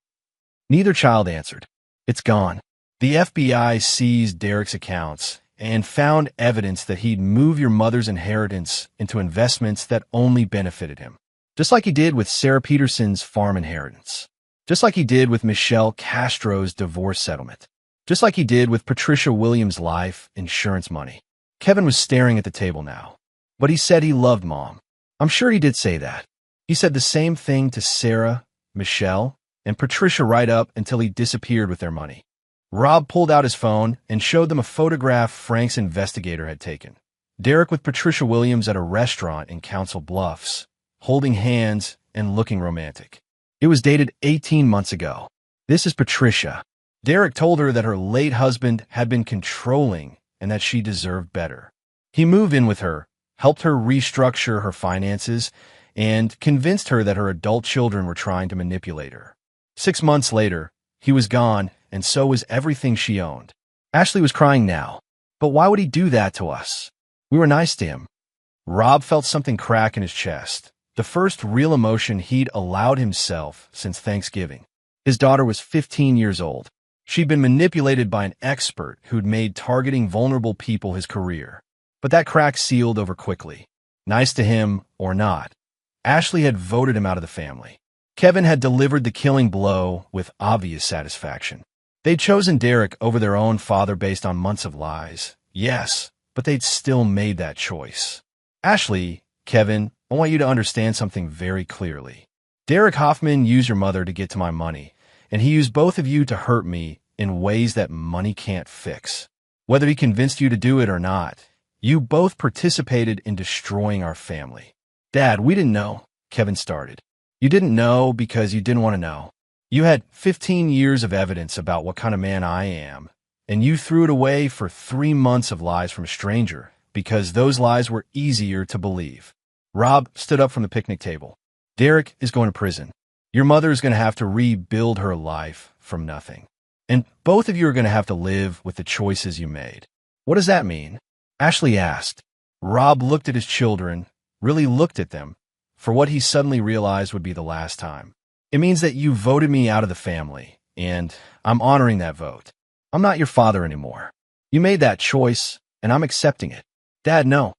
Neither child answered. It's gone. The FBI seized Derek's accounts and found evidence that he'd moved your mother's inheritance into investments that only benefited him. Just like he did with Sarah Peterson's farm inheritance. Just like he did with Michelle Castro's divorce settlement. Just like he did with Patricia Williams' life insurance money. Kevin was staring at the table now. But he said he loved Mom. I'm sure he did say that. He said the same thing to Sarah, Michelle, and Patricia right up until he disappeared with their money. Rob pulled out his phone and showed them a photograph Frank's investigator had taken. Derek with Patricia Williams at a restaurant in Council Bluffs, holding hands and looking romantic. It was dated 18 months ago. This is Patricia. Derek told her that her late husband had been controlling and that she deserved better. He moved in with her, helped her restructure her finances, and convinced her that her adult children were trying to manipulate her. 6 months later, he was gone, and so was everything she owned. Ashley was crying now. But why would he do that to us? We were nice to him. Rob felt something crack in his chest. The first real emotion he'd allowed himself since Thanksgiving. His daughter was 15 years old. She'd been manipulated by an expert who'd made targeting vulnerable people his career. But that crack sealed over quickly. Nice to him or not, Ashley had voted him out of the family. Kevin had delivered the killing blow with obvious satisfaction. They'd chosen Derek over their own father based on months of lies. Yes, but they'd still made that choice. Ashley, Kevin, I want you to understand something very clearly. Derek Hoffman used your mother to get to my money, and he used both of you to hurt me in ways that money can't fix. Whether he convinced you to do it or not, you both participated in destroying our family. Dad, we didn't know, Kevin started. You didn't know because you didn't want to know. You had 15 years of evidence about what kind of man I am, and you threw it away for 3 months of lies from a stranger because those lies were easier to believe. Rob stood up from the picnic table. Derek is going to prison. Your mother is going to have to rebuild her life from nothing. And both of you are going to have to live with the choices you made. What does that mean? Ashley asked. Rob looked at his children, really looked at them, for what he suddenly realized would be the last time. It means that you voted me out of the family, and I'm honoring that vote. I'm not your father anymore. You made that choice, and I'm accepting it. Dad, no.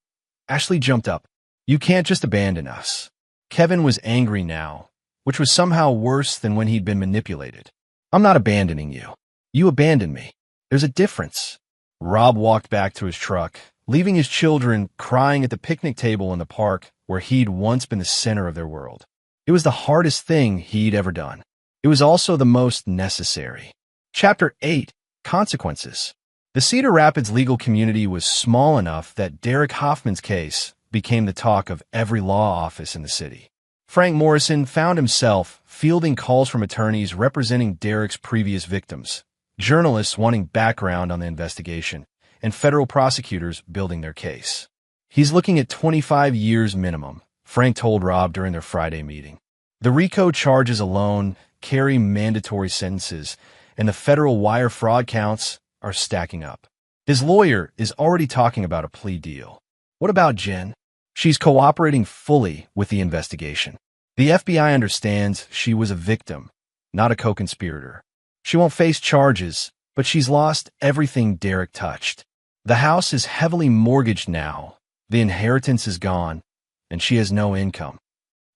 Ashley jumped up. You can't just abandon us. Kevin was angry now, which was somehow worse than when he'd been manipulated. I'm not abandoning you. You abandoned me. There's a difference. Rob walked back to his truck, leaving his children crying at the picnic table in the park where he'd once been the center of their world. It was the hardest thing he'd ever done. It was also the most necessary. Chapter 8. Consequences. The Cedar Rapids legal community was small enough that Derek Hoffman's case became the talk of every law office in the city. Frank Morrison found himself fielding calls from attorneys representing Derek's previous victims, journalists wanting background on the investigation, and federal prosecutors building their case. He's looking at 25 years minimum, Frank told Rob during their Friday meeting. The RICO charges alone carry mandatory sentences, and the federal wire fraud counts are stacking up. His lawyer is already talking about a plea deal. What about Jen? She's cooperating fully with the investigation. The FBI understands she was a victim, not a co-conspirator. She won't face charges, but she's lost everything Derek touched. The house is heavily mortgaged now, the inheritance is gone, and she has no income.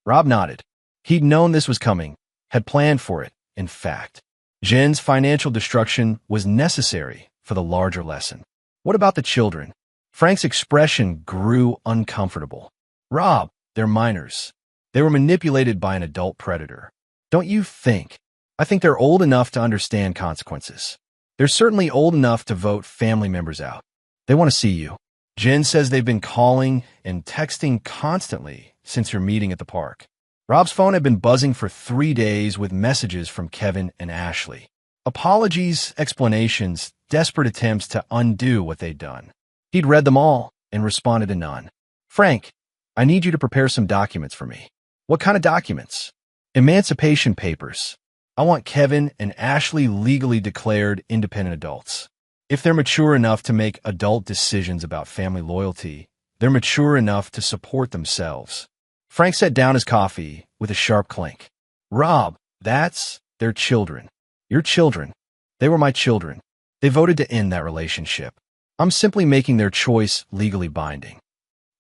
Rob nodded. He'd known this was coming, had planned for it, in fact. Jen's financial destruction was necessary for the larger lesson. What about the children? Frank's expression grew uncomfortable. Rob, they're minors. They were manipulated by an adult predator. Don't you think? I think they're old enough to understand consequences. They're certainly old enough to vote family members out. They want to see you. Jen says they've been calling and texting constantly since your meeting at the park. Rob's phone had been buzzing for 3 days with messages from Kevin and Ashley. Apologies, explanations, desperate attempts to undo what they'd done. He'd read them all and responded to none. Frank, I need you to prepare some documents for me. What kind of documents? Emancipation papers. I want Kevin and Ashley legally declared independent adults. If they're mature enough to make adult decisions about family loyalty, they're mature enough to support themselves. Frank set down his coffee with a sharp clink. Rob, that's their children. Your children. They were my children. They voted to end that relationship. I'm simply making their choice legally binding.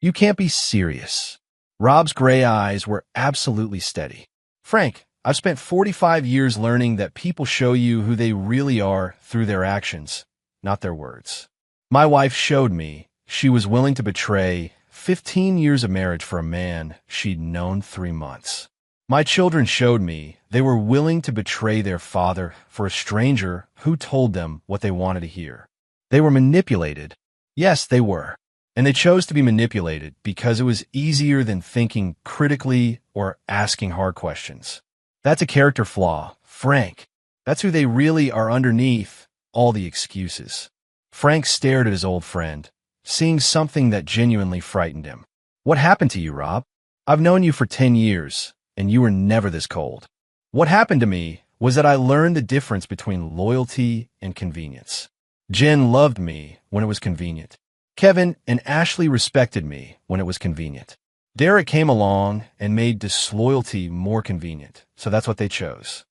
You can't be serious. Rob's gray eyes were absolutely steady. Frank, I've spent 45 years learning that people show you who they really are through their actions, not their words. My wife showed me she was willing to betray 15 years of marriage for a man she'd known 3 months. My children showed me they were willing to betray their father for a stranger who told them what they wanted to hear. They were manipulated. Yes, they were. And they chose to be manipulated because it was easier than thinking critically or asking hard questions. That's a character flaw, Frank. That's who they really are underneath all the excuses. Frank stared at his old friend, seeing something that genuinely frightened him. What happened to you, Rob? I've known you for 10 years, and you were never this cold. What happened to me was that I learned the difference between loyalty and convenience. Jen loved me when it was convenient. Kevin and Ashley respected me when it was convenient. Derek came along and made disloyalty more convenient, so that's what they chose.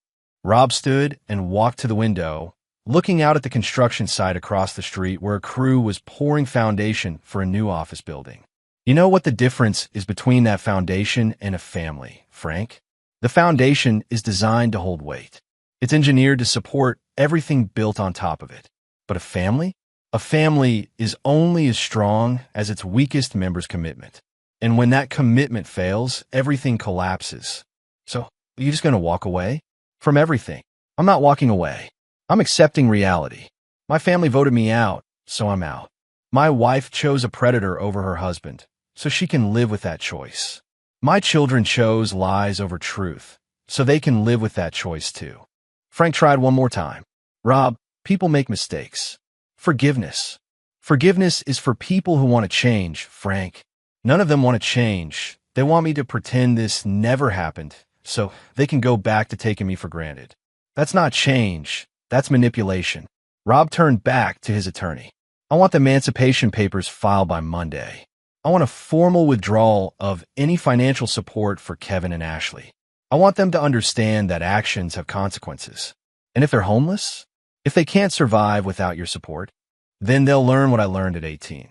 Rob stood and walked to the window, looking out at the construction site across the street where a crew was pouring foundation for a new office building. You know what the difference is between that foundation and a family, Frank? The foundation is designed to hold weight. It's engineered to support everything built on top of it. But a family? A family is only as strong as its weakest member's commitment. And when that commitment fails, everything collapses. So, are you just going to walk away? From everything. I'm not walking away. I'm accepting reality. My family voted me out, so I'm out. My wife chose a predator over her husband, so she can live with that choice. My children chose lies over truth, so they can live with that choice too. Frank tried one more time. Rob, people make mistakes. Forgiveness. Forgiveness is for people who want to change, Frank. None of them want to change. They want me to pretend this never happened, so they can go back to taking me for granted. That's not change. That's manipulation. Rob turned back to his attorney. I want the emancipation papers filed by Monday. I want a formal withdrawal of any financial support for Kevin and Ashley. I want them to understand that actions have consequences. And if they're homeless, if they can't survive without your support, then they'll learn what I learned at 18.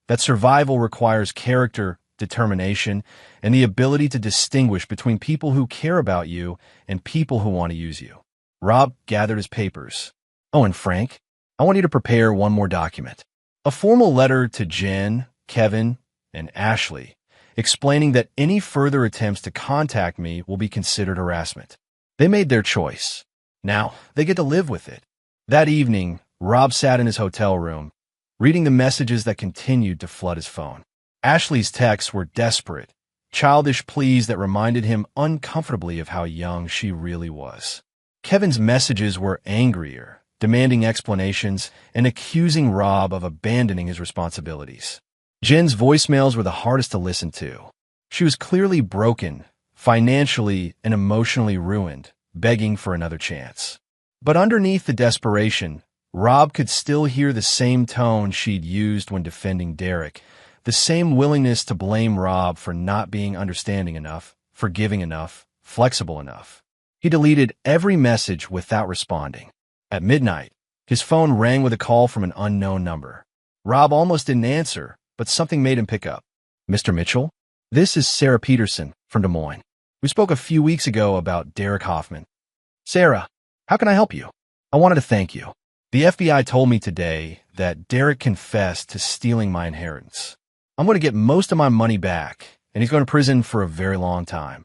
That survival requires character, determination, and the ability to distinguish between people who care about you and people who want to use you. Rob gathered his papers. Oh, and Frank, I want you to prepare one more document. A formal letter to Jen, Kevin, and Ashley, explaining that any further attempts to contact me will be considered harassment. They made their choice. Now, they get to live with it. That evening, Rob sat in his hotel room, reading the messages that continued to flood his phone. Ashley's texts were desperate, childish pleas that reminded him uncomfortably of how young she really was. Kevin's messages were angrier, demanding explanations and accusing Rob of abandoning his responsibilities. Jen's voicemails were the hardest to listen to. She was clearly broken, financially and emotionally ruined, begging for another chance. But underneath the desperation, Rob could still hear the same tone she'd used when defending Derek, the same willingness to blame Rob for not being understanding enough, forgiving enough, flexible enough. He deleted every message without responding. At midnight, his phone rang with a call from an unknown number. Rob almost didn't answer, but something made him pick up. Mr. Mitchell? This is Sarah Peterson from Des Moines. We spoke a few weeks ago about Derek Hoffman. Sarah, how can I help you? I wanted to thank you. The FBI told me today that Derek confessed to stealing my inheritance. I'm going to get most of my money back, and he's going to prison for a very long time.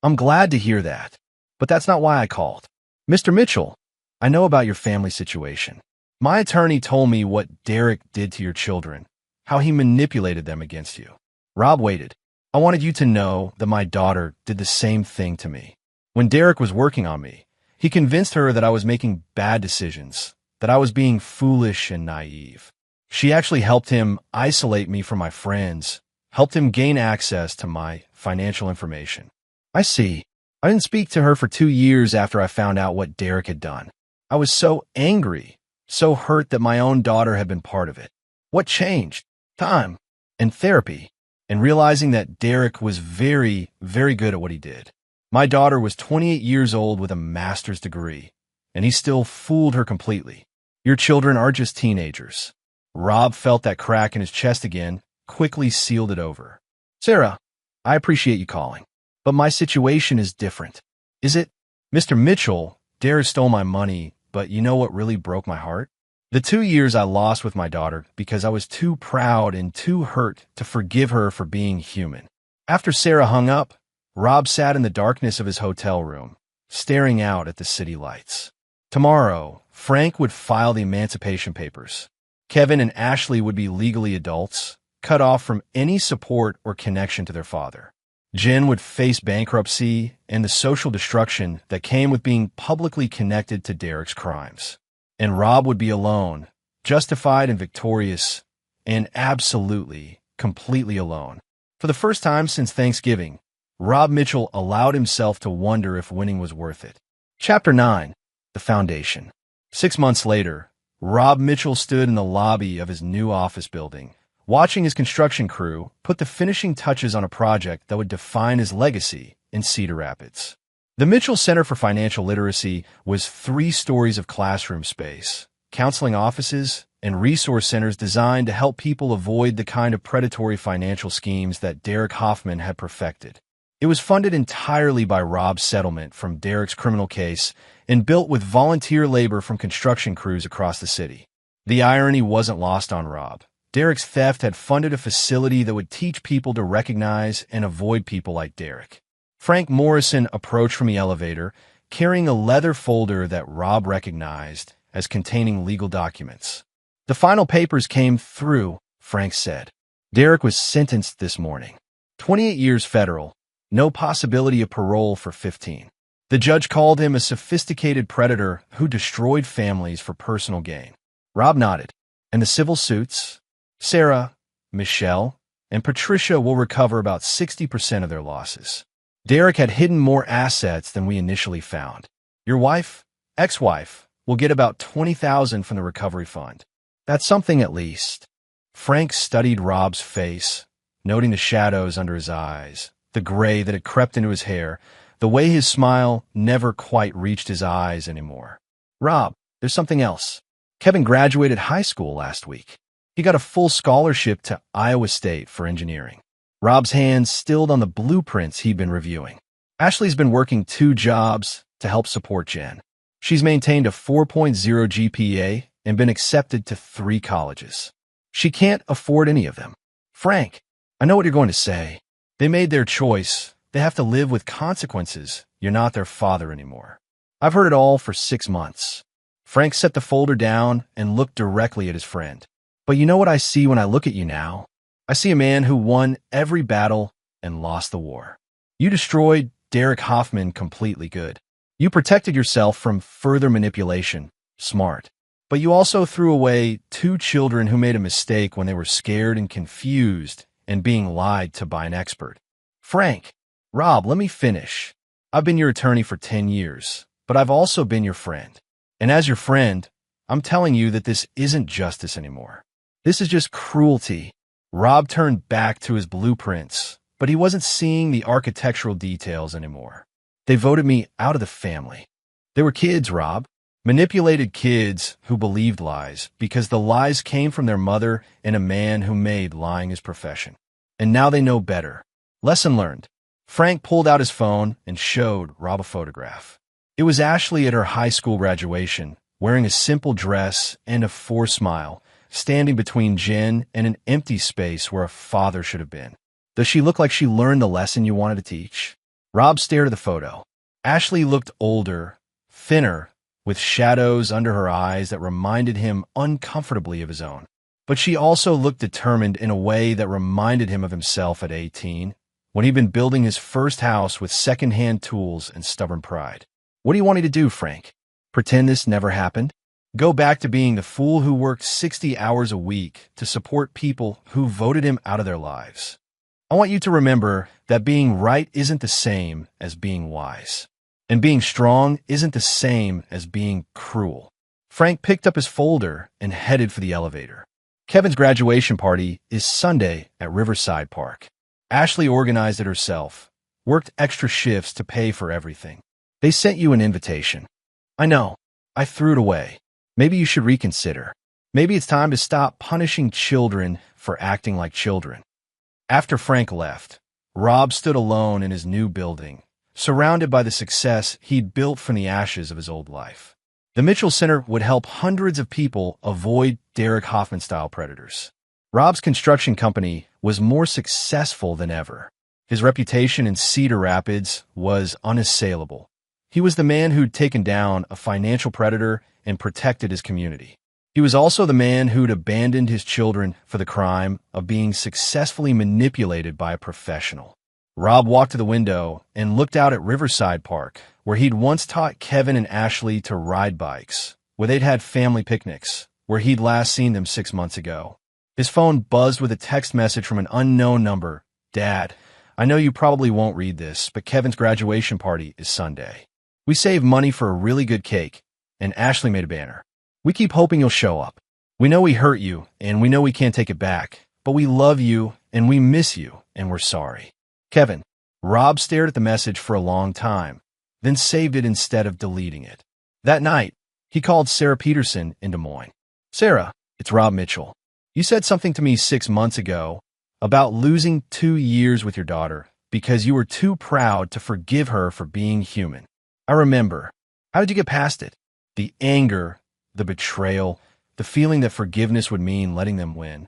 I'm glad to hear that, but that's not why I called. Mr. Mitchell, I know about your family situation. My attorney told me what Derek did to your children, how he manipulated them against you. Rob waited. I wanted you to know that my daughter did the same thing to me. When Derek was working on me, he convinced her that I was making bad decisions, that I was being foolish and naive. She actually helped him isolate me from my friends, helped him gain access to my financial information. I see. I didn't speak to her for 2 years after I found out what Derek had done. I was so angry, so hurt that my own daughter had been part of it. What changed? Time and therapy, and realizing that Derek was very, very good at what he did. My daughter was 28 years old with a master's degree, and he still fooled her completely. Your children are just teenagers. Rob felt that crack in his chest again, quickly sealed it over. Sarah, I appreciate you calling, but my situation is different. Is it? Mr. Mitchell, Derek stole my money, but you know what really broke my heart? The 2 years I lost with my daughter because I was too proud and too hurt to forgive her for being human. After Sarah hung up, Rob sat in the darkness of his hotel room, staring out at the city lights. Tomorrow, Frank would file the emancipation papers. Kevin and Ashley would be legally adults, cut off from any support or connection to their father. Jen would face bankruptcy and the social destruction that came with being publicly connected to Derek's crimes. And Rob would be alone, justified and victorious, and absolutely, completely alone. For the first time since Thanksgiving, Rob Mitchell allowed himself to wonder if winning was worth it. Chapter 9. The Foundation. 6 months later, Rob Mitchell stood in the lobby of his new office building, watching his construction crew put the finishing touches on a project that would define his legacy in Cedar Rapids. The Mitchell Center for Financial Literacy was 3 stories of classroom space, counseling offices, and resource centers designed to help people avoid the kind of predatory financial schemes that Derek Hoffman had perfected. It was funded entirely by Rob's settlement from Derek's criminal case and built with volunteer labor from construction crews across the city. The irony wasn't lost on Rob. Derek's theft had funded a facility that would teach people to recognize and avoid people like Derek. Frank Morrison approached from the elevator, carrying a leather folder that Rob recognized as containing legal documents. The final papers came through, Frank said. Derek was sentenced this morning. 28 years federal, no possibility of parole for 15. The judge called him a sophisticated predator who destroyed families for personal gain. Rob nodded. And the civil suits? Sarah, Michelle, and Patricia will recover about 60% of their losses. Derek had hidden more assets than we initially found. Your wife, ex-wife, will get about $20,000 from the recovery fund. That's something at least. Frank studied Rob's face, noting the shadows under his eyes, the gray that had crept into his hair, the way his smile never quite reached his eyes anymore. Rob, there's something else. Kevin graduated high school last week. He got a full scholarship to Iowa State for engineering. Rob's hands stilled on the blueprints he'd been reviewing. Ashley's been working 2 jobs to help support Jen. She's maintained a 4.0 GPA and been accepted to 3 colleges. She can't afford any of them. Frank, I know what you're going to say. They made their choice. They have to live with consequences. You're not their father anymore. I've heard it all for 6 months. Frank set the folder down and looked directly at his friend. But you know what I see when I look at you now? I see a man who won every battle and lost the war. You destroyed Derek Hoffman completely good. You protected yourself from further manipulation. Smart. But you also threw away 2 children who made a mistake when they were scared and confused and being lied to by an expert. Frank, Rob, let me finish. I've been your attorney for 10 years, but I've also been your friend. And as your friend, I'm telling you that this isn't justice anymore. This is just cruelty. Rob turned back to his blueprints, but he wasn't seeing the architectural details anymore. They voted me out of the family. They were kids, Rob. Manipulated kids who believed lies because the lies came from their mother and a man who made lying his profession. And now they know better. Lesson learned. Frank pulled out his phone and showed Rob a photograph. It was Ashley at her high school graduation, wearing a simple dress and a forced smile, standing between Jen and an empty space where a father should have been. Does she look like she learned the lesson you wanted to teach? Rob stared at the photo. Ashley looked older, thinner, with shadows under her eyes that reminded him uncomfortably of his own. But she also looked determined in a way that reminded him of himself at 18, when he'd been building his first house with second-hand tools and stubborn pride. What do you want me to do, Frank? Pretend this never happened? Go back to being the fool who worked 60 hours a week to support people who voted him out of their lives? I want you to remember that being right isn't the same as being wise. And being strong isn't the same as being cruel. Frank picked up his folder and headed for the elevator. Kevin's graduation party is Sunday at Riverside Park. Ashley organized it herself, worked extra shifts to pay for everything. They sent you an invitation. I know. I threw it away. Maybe you should reconsider. Maybe it's time to stop punishing children for acting like children. After Frank left, Rob stood alone in his new building, surrounded by the success he'd built from the ashes of his old life. The Mitchell Center would help hundreds of people avoid Derek Hoffman-style predators. Rob's construction company was more successful than ever. His reputation in Cedar Rapids was unassailable. He was the man who'd taken down a financial predator and protected his community. He was also the man who'd abandoned his children for the crime of being successfully manipulated by a professional. Rob walked to the window and looked out at Riverside Park, where he'd once taught Kevin and Ashley to ride bikes, where they'd had family picnics, where he'd last seen them 6 months ago. His phone buzzed with a text message from an unknown number. Dad, I know you probably won't read this, but Kevin's graduation party is Sunday. We saved money for a really good cake, and Ashley made a banner. We keep hoping you'll show up. We know we hurt you, and we know we can't take it back, but we love you, and we miss you, and we're sorry. Kevin. Rob stared at the message for a long time, then saved it instead of deleting it. That night, he called Sarah Peterson in Des Moines. Sarah, it's Rob Mitchell. You said something to me 6 months ago about losing 2 years with your daughter because you were too proud to forgive her for being human. I remember. How did you get past it? The anger, the betrayal, the feeling that forgiveness would mean letting them win.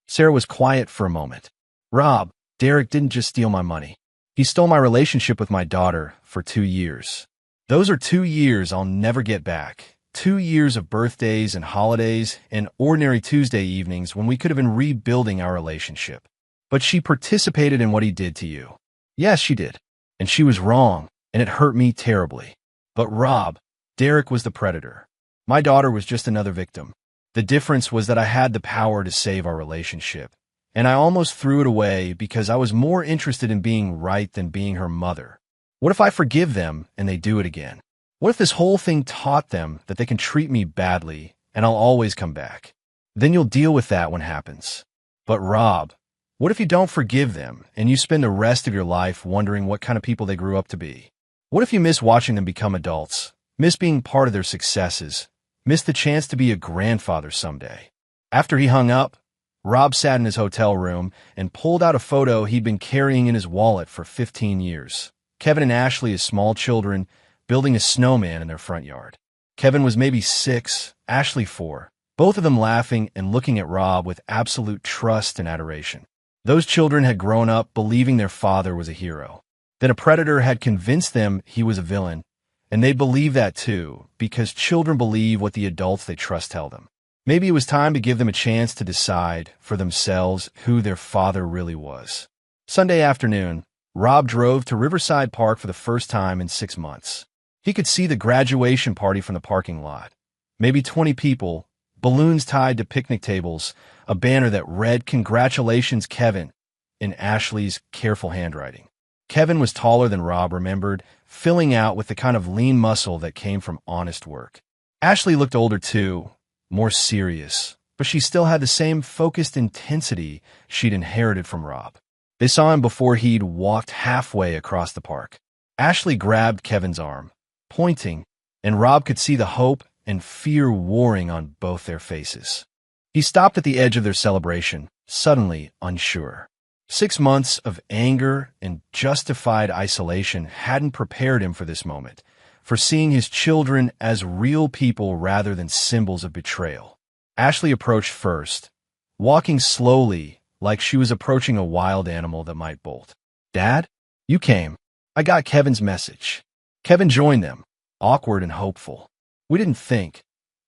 Sarah was quiet for a moment. Rob, Derek didn't just steal my money. He stole my relationship with my daughter for 2 years. Those are 2 years I'll never get back. 2 years of birthdays and holidays and ordinary Tuesday evenings when we could have been rebuilding our relationship. But she participated in what he did to you. Yes, she did. And she was wrong, and it hurt me terribly. But Rob, Derek was the predator. My daughter was just another victim. The difference was that I had the power to save our relationship. And I almost threw it away because I was more interested in being right than being her mother. What if I forgive them and they do it again? What if this whole thing taught them that they can treat me badly and I'll always come back? Then you'll deal with that when it happens. But Rob, what if you don't forgive them and you spend the rest of your life wondering what kind of people they grew up to be? What if you miss watching them become adults, miss being part of their successes, miss the chance to be a grandfather someday? After he hung up, Rob sat in his hotel room and pulled out a photo he'd been carrying in his wallet for 15 years. Kevin and Ashley as small children, building a snowman in their front yard. Kevin was maybe 6, Ashley 4, both of them laughing and looking at Rob with absolute trust and adoration. Those children had grown up believing their father was a hero. Then a predator had convinced them he was a villain, and they believe that too, because children believe what the adults they trust tell them. Maybe it was time to give them a chance to decide for themselves who their father really was. Sunday afternoon, Rob drove to Riverside Park for the first time in 6 months. He could see the graduation party from the parking lot. Maybe 20 people, balloons tied to picnic tables, a banner that read, "Congratulations, Kevin," in Ashley's careful handwriting. Kevin was taller than Rob remembered, filling out with the kind of lean muscle that came from honest work. Ashley looked older too, more serious, but she still had the same focused intensity she'd inherited from Rob. They saw him before he'd walked halfway across the park. Ashley grabbed Kevin's arm, pointing, and Rob could see the hope and fear warring on both their faces. He stopped at the edge of their celebration, suddenly unsure. 6 months of anger and justified isolation hadn't prepared him for this moment, for seeing his children as real people rather than symbols of betrayal. Ashley approached first, walking slowly like she was approaching a wild animal that might bolt. "Dad, you came. I got Kevin's message." Kevin joined them, awkward and hopeful. "We didn't think.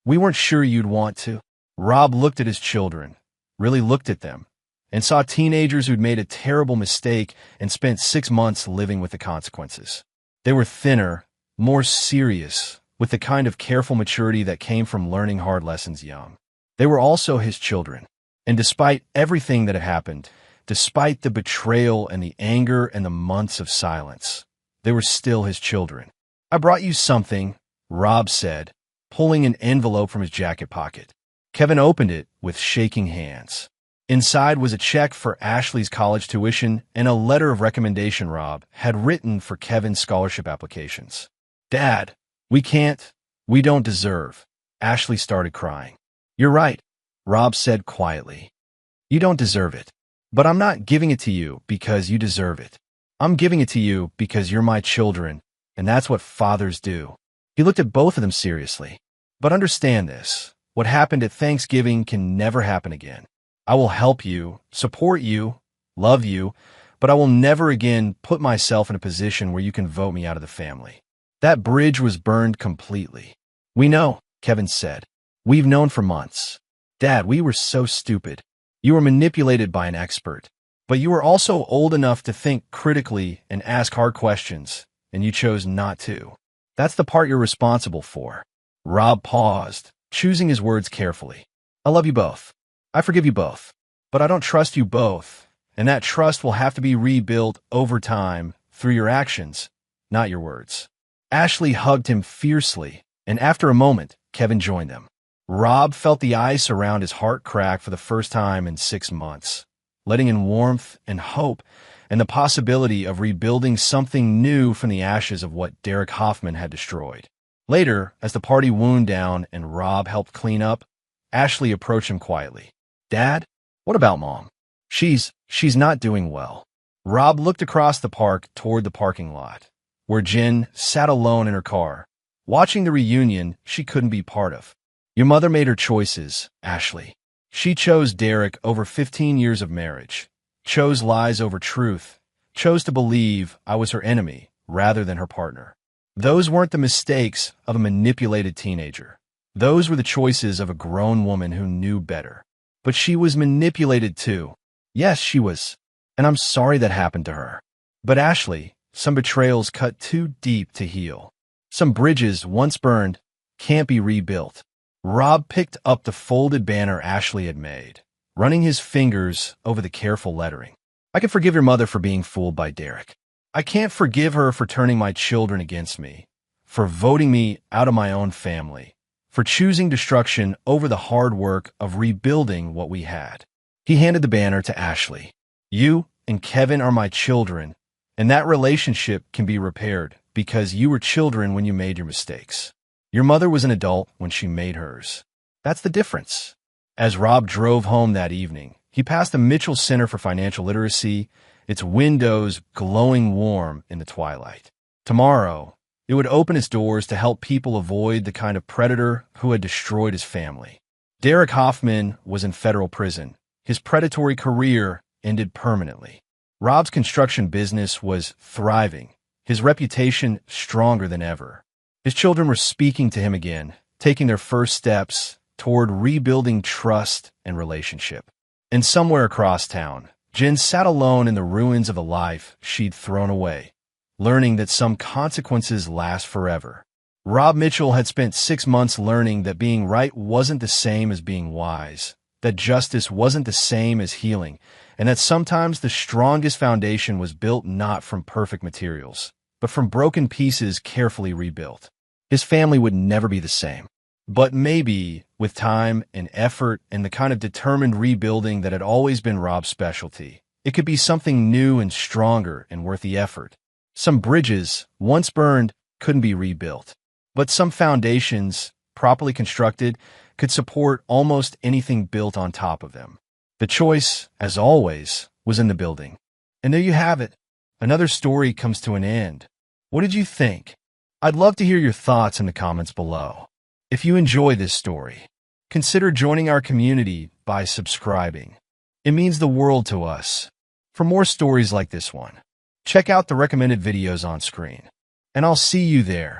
We weren't sure you'd want to." Rob looked at his children, really looked at them, and saw teenagers who'd made a terrible mistake and spent 6 months living with the consequences. They were thinner, more serious, with the kind of careful maturity that came from learning hard lessons young. They were also his children, and despite everything that had happened, despite the betrayal and the anger and the months of silence, they were still his children. "I brought you something," Rob said, pulling an envelope from his jacket pocket. Kevin opened it with shaking hands. Inside was a check for Ashley's college tuition and a letter of recommendation Rob had written for Kevin's scholarship applications. "Dad, we don't deserve." Ashley started crying. "You're right," Rob said quietly. "You don't deserve it. But I'm not giving it to you because you deserve it. I'm giving it to you because you're my children, and that's what fathers do." He looked at both of them seriously. "But understand this. What happened at Thanksgiving can never happen again. I will help you, support you, love you, but I will never again put myself in a position where you can vote me out of the family." That bridge was burned completely. "We know," Kevin said. "We've known for months. Dad, we were so stupid. You were manipulated by an expert. But you were also old enough to think critically and ask hard questions, and you chose not to. That's the part you're responsible for." Rob paused, choosing his words carefully. "I love you both. I forgive you both. But I don't trust you both, and that trust will have to be rebuilt over time through your actions, not your words." Ashley hugged him fiercely, and after a moment, Kevin joined them. Rob felt the ice around his heart crack for the first time in 6 months, letting in warmth and hope and the possibility of rebuilding something new from the ashes of what Derek Hoffman had destroyed. Later, as the party wound down and Rob helped clean up, Ashley approached him quietly. "Dad, what about Mom? She's not doing well." Rob looked across the park toward the parking lot, where Jen sat alone in her car, watching the reunion she couldn't be part of. "Your mother made her choices, Ashley. She chose Derek over 15 years of marriage, chose lies over truth, chose to believe I was her enemy rather than her partner. Those weren't the mistakes of a manipulated teenager. Those were the choices of a grown woman who knew better. But she was manipulated too. Yes, she was. And I'm sorry that happened to her. But Ashley, some betrayals cut too deep to heal. Some bridges, once burned, can't be rebuilt." Rob picked up the folded banner Ashley had made, running his fingers over the careful lettering. "I can forgive your mother for being fooled by Derek. I can't forgive her for turning my children against me, for voting me out of my own family, for choosing destruction over the hard work of rebuilding what we had." He handed the banner to Ashley. "You and Kevin are my children, and that relationship can be repaired because you were children when you made your mistakes. Your mother was an adult when she made hers. That's the difference." As Rob drove home that evening, he passed the Mitchell Center for Financial Literacy, its windows glowing warm in the twilight. Tomorrow, it would open its doors to help people avoid the kind of predator who had destroyed his family. Derek Hoffman was in federal prison. His predatory career ended permanently. Rob's construction business was thriving, his reputation stronger than ever. His children were speaking to him again, taking their first steps toward rebuilding trust and relationship. And somewhere across town, Jen sat alone in the ruins of a life she'd thrown away, learning that some consequences last forever. Rob Mitchell had spent 6 months learning that being right wasn't the same as being wise, that justice wasn't the same as healing, and that sometimes the strongest foundation was built not from perfect materials, but from broken pieces carefully rebuilt. His family would never be the same. But maybe, with time and effort and the kind of determined rebuilding that had always been Rob's specialty, it could be something new and stronger and worth the effort. Some bridges, once burned, couldn't be rebuilt. But some foundations, properly constructed, could support almost anything built on top of them. The choice, as always, was in the building. And there you have it. Another story comes to an end. What did you think? I'd love to hear your thoughts in the comments below. If you enjoy this story, consider joining our community by subscribing. It means the world to us. For more stories like this one, check out the recommended videos on screen. And I'll see you there.